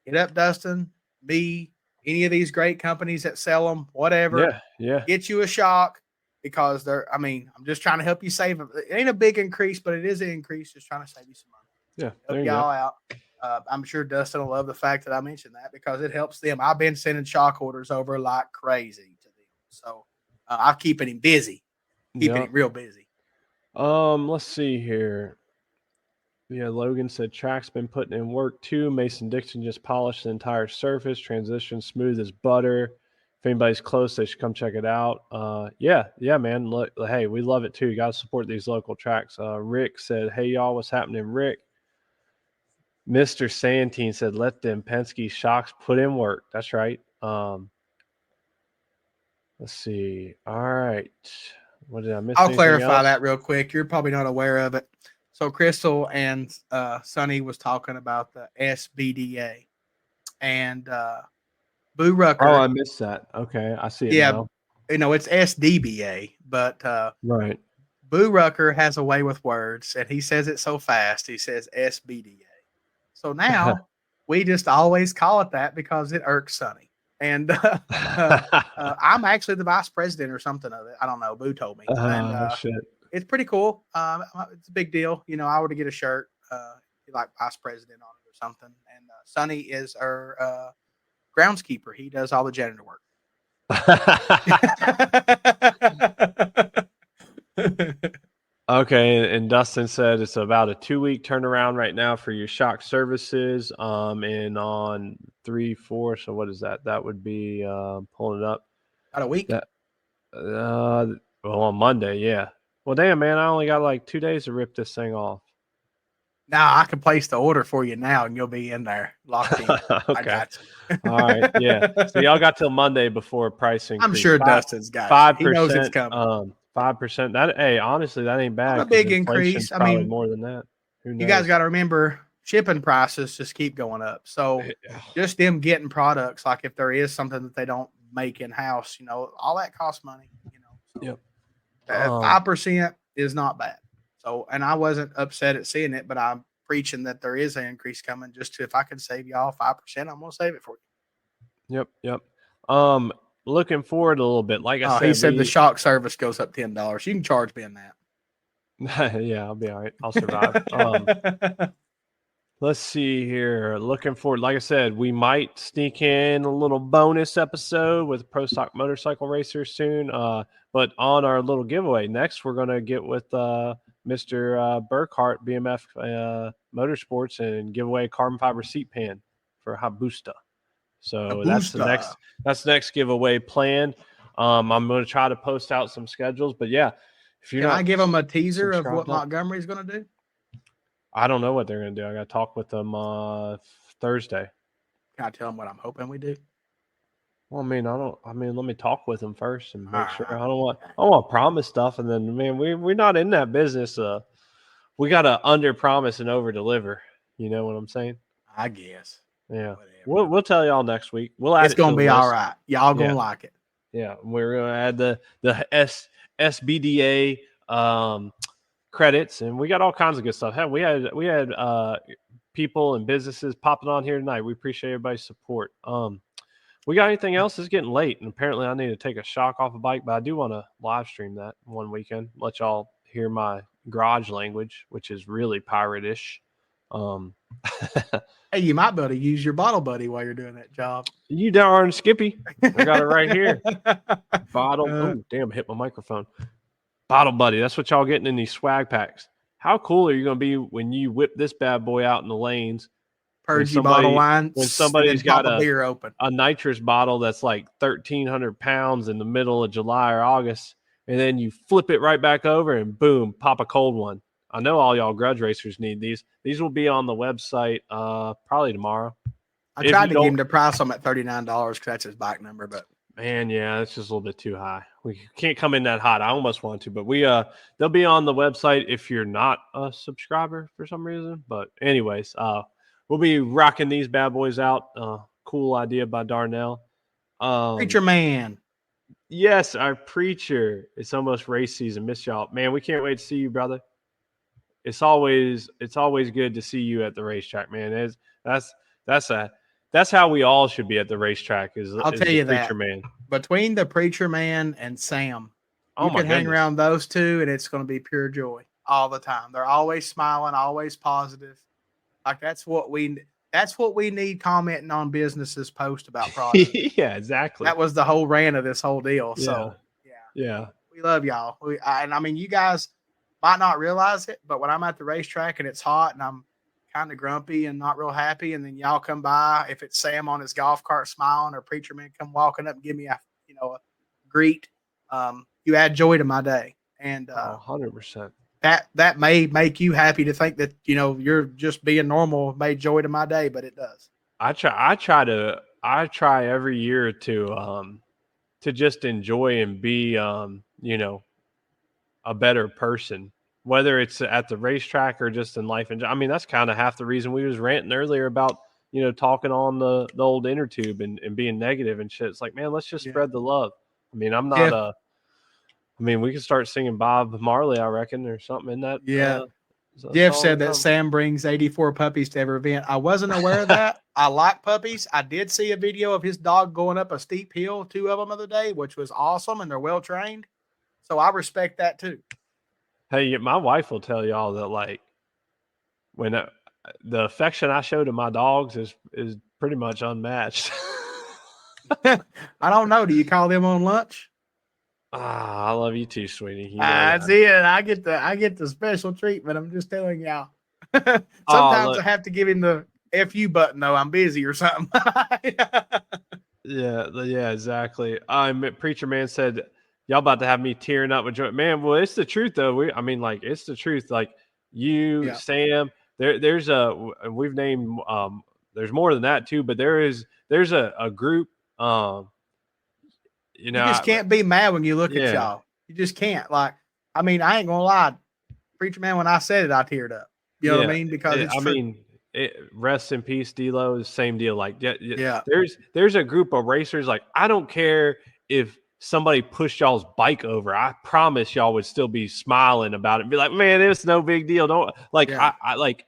S2: hit up Dustin, me, any of these great companies that sell them, whatever.
S1: Yeah, yeah,
S2: Get you a shock because I'm just trying to help you save. It ain't a big increase, but it is an increase. Just trying to save you some money.
S1: yeah.
S2: Help
S1: There you go.
S2: y'all out. I'm sure Dustin will love the fact that I mentioned that because it helps them. I've been sending shock orders over like crazy to them. So I'm keeping him busy, keeping
S1: Yep.
S2: him real busy.
S1: Let's see here. Yeah, Logan said track's been putting in work too. Mason Dixon just polished the entire surface, transition smooth as butter. If anybody's close, they should come check it out. Yeah, man. Look, hey, we love it too. You got to support these local tracks. Rick said, "Hey y'all, what's happening, Rick?" Mr. Santine said, "Let them Penske shocks put in work." That's right. Let's see. All right. What did I miss?
S2: I'll
S1: Anything
S2: clarify
S1: else?
S2: that real quick. You're probably not aware of it. So Crystal and Sonny was talking about the SBDA and Boo
S1: Oh,
S2: Rucker.
S1: I missed that. Okay, I see it
S2: Yeah,
S1: now.
S2: it's SDBA, but
S1: Right.
S2: Boo Rucker has a way with words, and he says it so fast. He says SBDA. So now we just always call it that because it irks Sonny. And I'm actually the vice president or something of it. I don't know. Boo told me, and
S1: Shit.
S2: it's pretty cool. It's a big deal. I were to get a shirt, like vice president on it or something. And Sonny is our groundskeeper. He does all the janitor work.
S1: Okay, and Dustin said it's about a 2-week turnaround right now for your shock services. And on 3-4, so what is that? That would be pulling it up.
S2: About a week.
S1: That well, on Monday, yeah. Well, damn, man, I only got like 2 days to rip this thing off.
S2: Now I can place the order for you now, and you'll be in there locked in. I
S1: Okay.
S2: got you.
S1: All right. Yeah. So y'all got till Monday before price increase.
S2: I'm sure Dustin's got you. He knows it's
S1: 5%.
S2: coming.
S1: 5%. That, hey, honestly, that ain't
S2: Not
S1: bad
S2: a
S1: because
S2: big
S1: inflation's
S2: increase. I
S1: probably
S2: mean,
S1: more than that. Who
S2: you guys
S1: knows?
S2: got to remember shipping prices just keep going up. So just them getting products, like if there is something that they don't make in house, all that costs money. So
S1: Yep.
S2: 5% is not bad. So, and I wasn't upset at seeing it, but I preaching that there is an increase coming. Just to, if I can save y'all 5%, I'm gonna save it for you.
S1: Yep. Looking forward a little bit. Like I said,
S2: he said the shock service goes up $10. You can charge Ben that.
S1: yeah, I'll be all right. I'll survive. Let's see here. Looking forward. Like I said, we might sneak in a little bonus episode with Pro Stock Motorcycle Racer soon. But on our little giveaway next, we're gonna get with Mr. Burkhart, BMF Motorsports, and give away a carbon fiber seat pan for Habusta. So that's the next giveaway planned. I'm going to try to post out some schedules, but yeah, if you're
S2: Can I give them a teaser of what Montgomery's going to do?
S1: I don't know what they're going to do. I got to talk with them Thursday.
S2: Can I tell them what I'm hoping we do?
S1: Well, let me talk with them first and make sure. I don't want to promise stuff, and then we're not in that business. We got to under promise and over deliver. You know what I'm saying?
S2: I guess.
S1: Yeah. We'll tell y'all next week.
S2: It's going to be all right. Y'all going to like it.
S1: Yeah. We're going to add the SBDA credits, and we got all kinds of good stuff. Hey, we had people and businesses popping on here tonight. We appreciate everybody's support. We got anything else? It's getting late, and apparently I need to take a shock off a bike, but I do want to live stream that one weekend. Let y'all hear my garage language, which is really pirate-ish.
S2: Hey, you might be able to use your bottle buddy while you're doing that job.
S1: You darn Skippy. I got it right here. Bottle. Oh, damn, hit my microphone. Bottle buddy. That's what y'all getting in these swag packs. How cool are you going to be when you whip this bad boy out in the lanes?
S2: Purge bottle wine.
S1: When somebody's got
S2: a beer open.
S1: A nitrous bottle that's like 1,300 pounds in the middle of July or August, and then you flip it right back over and boom, pop a cold one. I know all y'all grudge racers need these. These will be on the website probably tomorrow.
S2: I tried to give him the price on at $39 because that's his bike number, but
S1: man, yeah, it's just a little bit too high. We can't come in that hot. I almost want to, but they'll be on the website if you're not a subscriber for some reason. But anyways, we'll be rocking these bad boys out. Cool idea by Darnell.
S2: Preacher man.
S1: Yes, our preacher. It's almost race season. Miss y'all, man. We can't wait to see you, brother. It's always good to see you at the racetrack, man. That's how we all should be at the racetrack. I'll tell you that, preacher man.
S2: Between the preacher man and Sam, you can hang around those two, and it's going to be pure joy all the time. They're always smiling, always positive. Like that's what we need commenting on businesses post about products.
S1: Yeah, exactly.
S2: That was the whole rant of this whole deal.
S1: Yeah.
S2: So
S1: yeah,
S2: we love y'all. And I mean, you guys might not realize it, but when I'm at the racetrack and it's hot and I'm kind of grumpy and not real happy, and then y'all come by, if it's Sam on his golf cart smiling or preacher man come walking up and give me a greet, you add joy to my day. And
S1: 100%.
S2: That may make you happy to think that you're just being normal made joy to my day, but it does.
S1: I try every year to just enjoy and be a better person, whether it's at the racetrack or just in life. And I mean, that's kind of half the reason we was ranting earlier about, talking on the old inner tube and being negative and shit. It's like, man, let's just spread the love. I mean, I'm not we can start singing Bob Marley, I reckon, or something in that.
S2: Yeah. Jeff said that Sam brings 84 puppies to every event. I wasn't aware of that. I like puppies. I did see a video of his dog going up a steep hill, 2 of them the other day, which was awesome, and they're well trained. So I respect that too.
S1: Hey, my wife will tell y'all that, like, when the affection I show to my dogs is pretty much unmatched.
S2: I don't know. Do you call them on lunch?
S1: I love you too, sweetie.
S2: That's it. I get the special treatment. I'm just telling y'all. Sometimes I have to give him the FU button though. I'm busy or something.
S1: Yeah, exactly. Preacher man said, y'all about to have me tearing up with joy. Man, well, it's the truth though. It's the truth. Like you, Sam, there's we've named there's more than that too, but there's a group. You
S2: just can't be mad when you look at y'all. You just can't. Like, I mean, I ain't gonna lie, preacher man. When I said it, I teared up. You know what I mean? Because
S1: rest in peace, D-Lo. The same deal. Like, there's a group of racers. Like, I don't care if somebody pushed y'all's bike over. I promise y'all would still be smiling about it and be like, man, it's no big deal. Don't like. I like.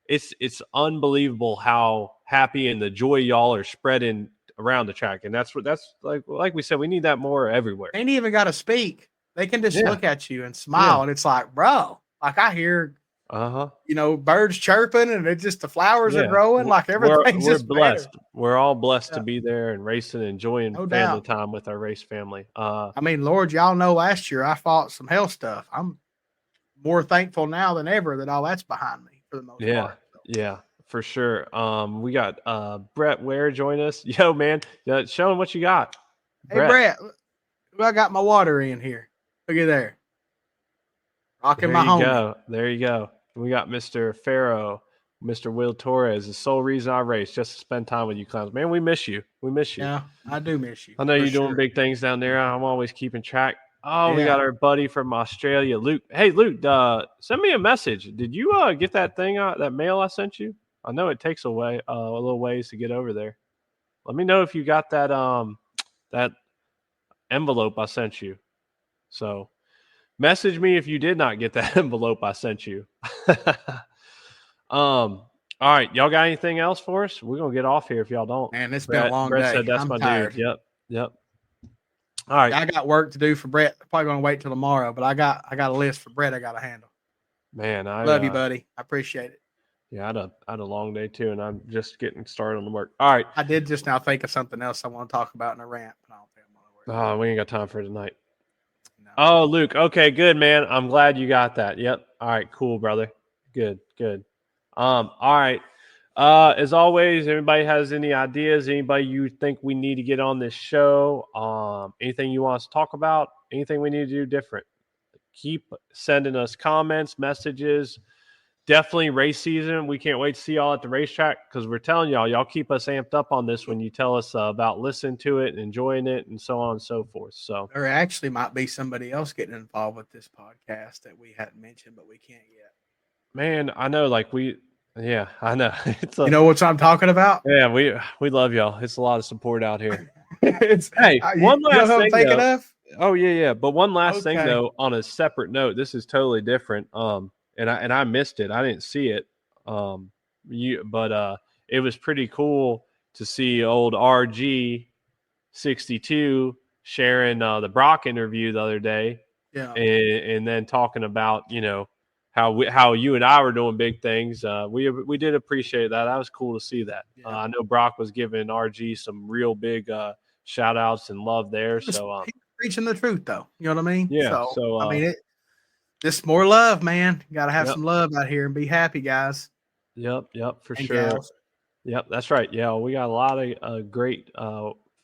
S1: it's unbelievable how happy and the joy y'all are spreading around the track. And that's like we said, we need that more everywhere.
S2: Ain't even got to speak. They can just
S1: Yeah.
S2: look at you and smile, and it's like, bro, like I hear, birds chirping, and it's just the flowers are growing. Like everything's
S1: we're
S2: just
S1: blessed.
S2: better.
S1: We're all blessed to be there and racing, enjoying
S2: No
S1: family
S2: doubt.
S1: time with our race family.
S2: I mean, Lord, y'all know last year I fought some hell stuff. I'm more thankful now than ever that all that's behind me for the most part. So.
S1: Yeah, for sure. We got Brett Ware join us. Yo, man, show him what you got.
S2: Hey, Brett, I got my water in here. Look at there. Rocking my homie.
S1: There you go. We got Mr. Farrow, Mr. Will Torres. The sole reason I race, just to spend time with you clowns. Man, we miss you. We miss you.
S2: Yeah, I do miss you.
S1: I know you're doing big things down there. I'm always keeping track. Oh,
S2: Yeah.
S1: We got our buddy from Australia, Luke. Hey, Luke, send me a message. Did you get that thing that mail I sent you? I know it takes a little ways to get over there. Let me know if you got that that envelope I sent you. So message me if you did not get that envelope I sent you. All right, y'all got anything else for us? We're gonna get off here if y'all don't.
S2: Man, it's been a long day.
S1: Said that's
S2: I'm tired.
S1: dude. Yep. All right.
S2: I got work to do for Brett. Probably gonna wait till tomorrow, but I got a list for Brett I gotta handle.
S1: Man, I
S2: love you, buddy. I appreciate it.
S1: Yeah, I had a long day too, and I'm just getting started on the work. All right.
S2: I did just now think of something else I want to talk about in a rant, but I don't think I'm gonna
S1: worry. We ain't got time for it tonight. No. Oh, Luke. Okay, good, man. I'm glad you got that. Yep. All right, cool, brother. Good. All right. As always, anybody has any ideas, anybody you think we need to get on this show, anything you want us to talk about, anything we need to do different, keep sending us comments, messages. Definitely race season. We can't wait to see y'all at the racetrack because we're telling y'all keep us amped up on this when you tell us about listening to it and enjoying it and so on and so forth. So
S2: there actually might be somebody else getting involved with this podcast that we hadn't mentioned, but we can't yet.
S1: Man, I know, yeah, I know.
S2: You know what I'm talking about?
S1: Yeah, we love y'all. It's a lot of support out here.
S2: One last thing. I'm thinking of?
S1: Oh yeah. But one last thing though, on a separate note, this is totally different. And I missed it. I didn't see it. But it was pretty cool to see old RG62 sharing the Brock interview the other day.
S2: Yeah.
S1: And then talking about, how you and I were doing big things. We did appreciate that. That was cool to see that. Yeah. I know Brock was giving RG some real big shout outs and love there. So
S2: he's preaching the truth though. You know what I mean?
S1: Yeah. So
S2: I mean just more love, man. You got to have some love out here and be happy, guys.
S1: Yep, for sure. Gals. Yep, that's right. Yeah, we got a lot of great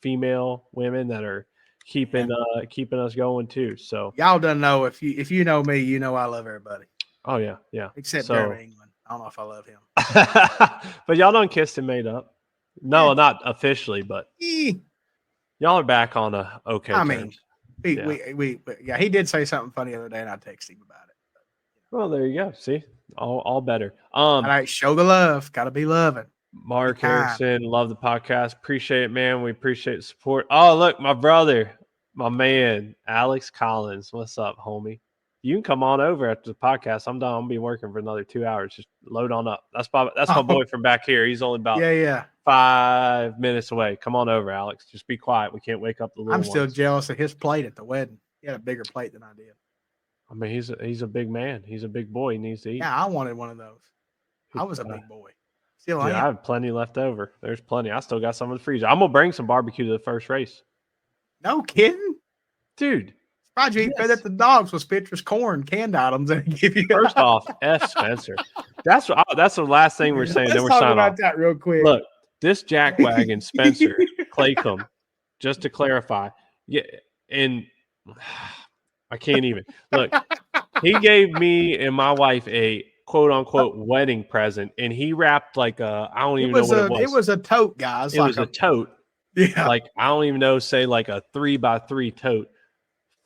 S1: female women that are keeping us going too. So
S2: y'all don't know if you know me, you know I love everybody.
S1: Oh yeah.
S2: Except Jeremy England. I don't know if I love him.
S1: But y'all done kissed and made up. No, not officially, but y'all are back on a okay.
S2: I mean, he did say something funny the other day, and I texted him about it.
S1: Well, there you go. See, all better.
S2: All right, show the love. Got to be loving.
S1: Mark Harrison, love the podcast. Appreciate it, man. We appreciate the support. Oh, look, my brother, my man, Alex Collins. What's up, homie? You can come on over after the podcast. I'm done. I'm gonna be working for another 2 hours. Just load on up. That's my boy from back here. He's only about 5 minutes away. Come on over, Alex. Just be quiet. We can't wake up the little ones.
S2: I'm still jealous of his plate at the wedding. He had a bigger plate than I did.
S1: I mean, he's a big man. He's a big boy. He needs to eat.
S2: Yeah, I wanted one of those. I was a big boy. Still,
S1: I have plenty left over. There's plenty. I still got some in the freezer. I'm gonna bring some barbecue to the first race.
S2: No kidding,
S1: dude.
S2: Roger, fed up the dogs with Spitter's corn canned items and give you.
S1: First off, F. Spencer. That's the last thing we're saying. Then we're signing off.
S2: That real quick.
S1: Look, this jackwagon Spencer Claycomb. Just to clarify, and I can't even look. He gave me and my wife a quote unquote wedding present, and he wrapped like I don't even know what it was.
S2: It was a tote, guys.
S1: It was a tote.
S2: Yeah,
S1: like I don't even know. Say like a 3x3 tote.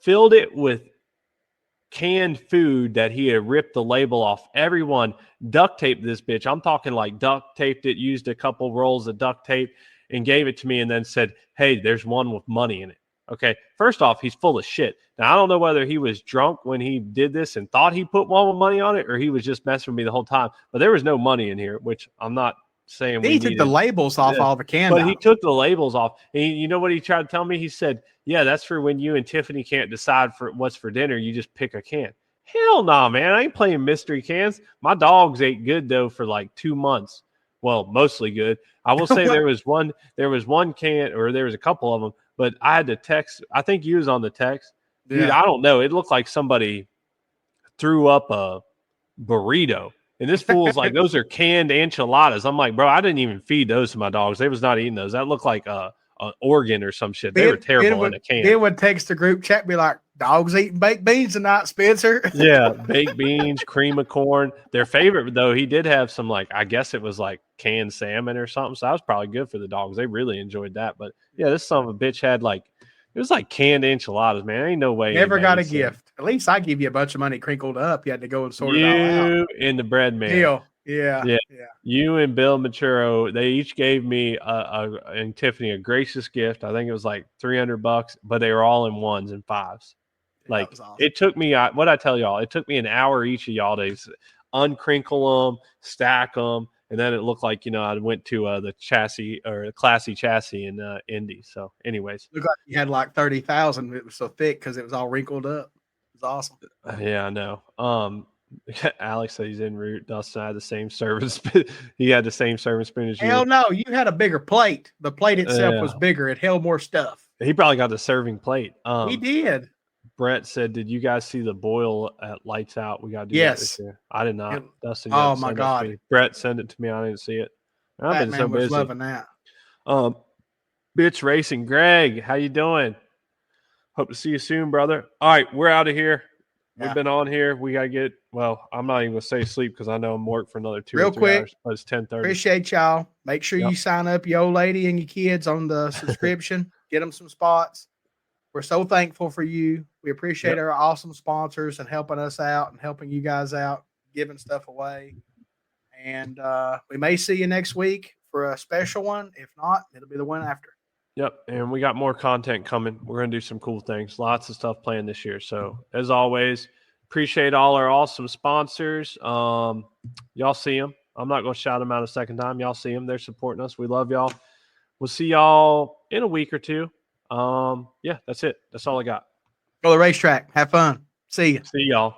S1: Filled it with canned food that he had ripped the label off. Everyone duct taped this bitch. I'm talking like duct taped it, used a couple rolls of duct tape, and gave it to me, and then said, "Hey, there's one with money in it." Okay, first off, he's full of shit. Now, I don't know whether he was drunk when he did this and thought he put more money on it, or he was just messing with me the whole time. But there was no money in here, which I'm not saying we
S2: He took the
S1: needed.
S2: labels off all the can
S1: But he
S2: bottles.
S1: took the labels off. And you know what he tried to tell me? He said, "Yeah, that's for when you and Tiffany can't decide for what's for dinner. You just pick a can." Hell no, nah, man! I ain't playing mystery cans. My dogs ate good though for like 2 months. Well, mostly good. I will say there was one can, or there was a couple of them, but I had to text. I think you was on the text, dude.
S2: Yeah.
S1: I don't know. It looked like somebody threw up a burrito. And this fool's like, those are canned enchiladas. I'm like, bro, I didn't even feed those to my dogs. They was not eating those. That looked like an organ or some shit. They were terrible in a can.
S2: Ben would text the group chat, be like, dogs eating baked beans tonight, Spencer.
S1: Yeah, baked beans, cream of corn. Their favorite, though, he did have some, like, I guess it was like canned salmon or something. So that was probably good for the dogs. They really enjoyed that. But yeah, this son of a bitch had like, it was like canned enchiladas, man. Ain't no way.
S2: Never got a gift. At least I give you a bunch of money crinkled up. You had to go and sort it all out.
S1: You and the bread man.
S2: Deal. Yeah.
S1: You and Bill Maturo, they each gave me and Tiffany a gracious gift. I think it was like $300, but they were all in ones and fives. Like, awesome. It took me, what I tell y'all, it took me an hour each of y'all to uncrinkle them, stack them, and then it looked like, I went to the chassis or classy chassis in Indy. So, anyways,
S2: looked like you had like 30,000. It was so thick because it was all wrinkled up. It was awesome.
S1: Yeah, I know. Alex said he's en route. Dustin had the same service. He had the same serving spoon as you.
S2: Hell no, you had a bigger plate. The plate itself was bigger. It held more stuff.
S1: He probably got the serving plate.
S2: He did.
S1: Brett said, "Did you guys see the boil at Lights Out? We got to do that this year." I did not. Dustin,
S2: oh my god!
S1: Brett sent it to me. I didn't see it. I've been so busy.
S2: Loving that.
S1: Bitch Racing, Greg, how you doing? Hope to see you soon, brother. All right, we're out of here. We've been on here. We gotta get. Well, I'm not even gonna say sleep because I know I'm work for another 2 or 3 hours. But it's 10:30.
S2: Appreciate y'all. Make sure you sign up your old lady and your kids on the subscription. Get them some spots. We're so thankful for you. We appreciate our awesome sponsors and helping us out and helping you guys out, giving stuff away. And we may see you next week for a special one. If not, it'll be the one after.
S1: Yep. And we got more content coming. We're going to do some cool things. Lots of stuff planned this year. So as always, appreciate all our awesome sponsors. Y'all see them. I'm not going to shout them out a second time. Y'all see them. They're supporting us. We love y'all. We'll see y'all in a week or two. Yeah, that's it. That's all I got.
S2: Go to the racetrack. Have fun. See you.
S1: See y'all.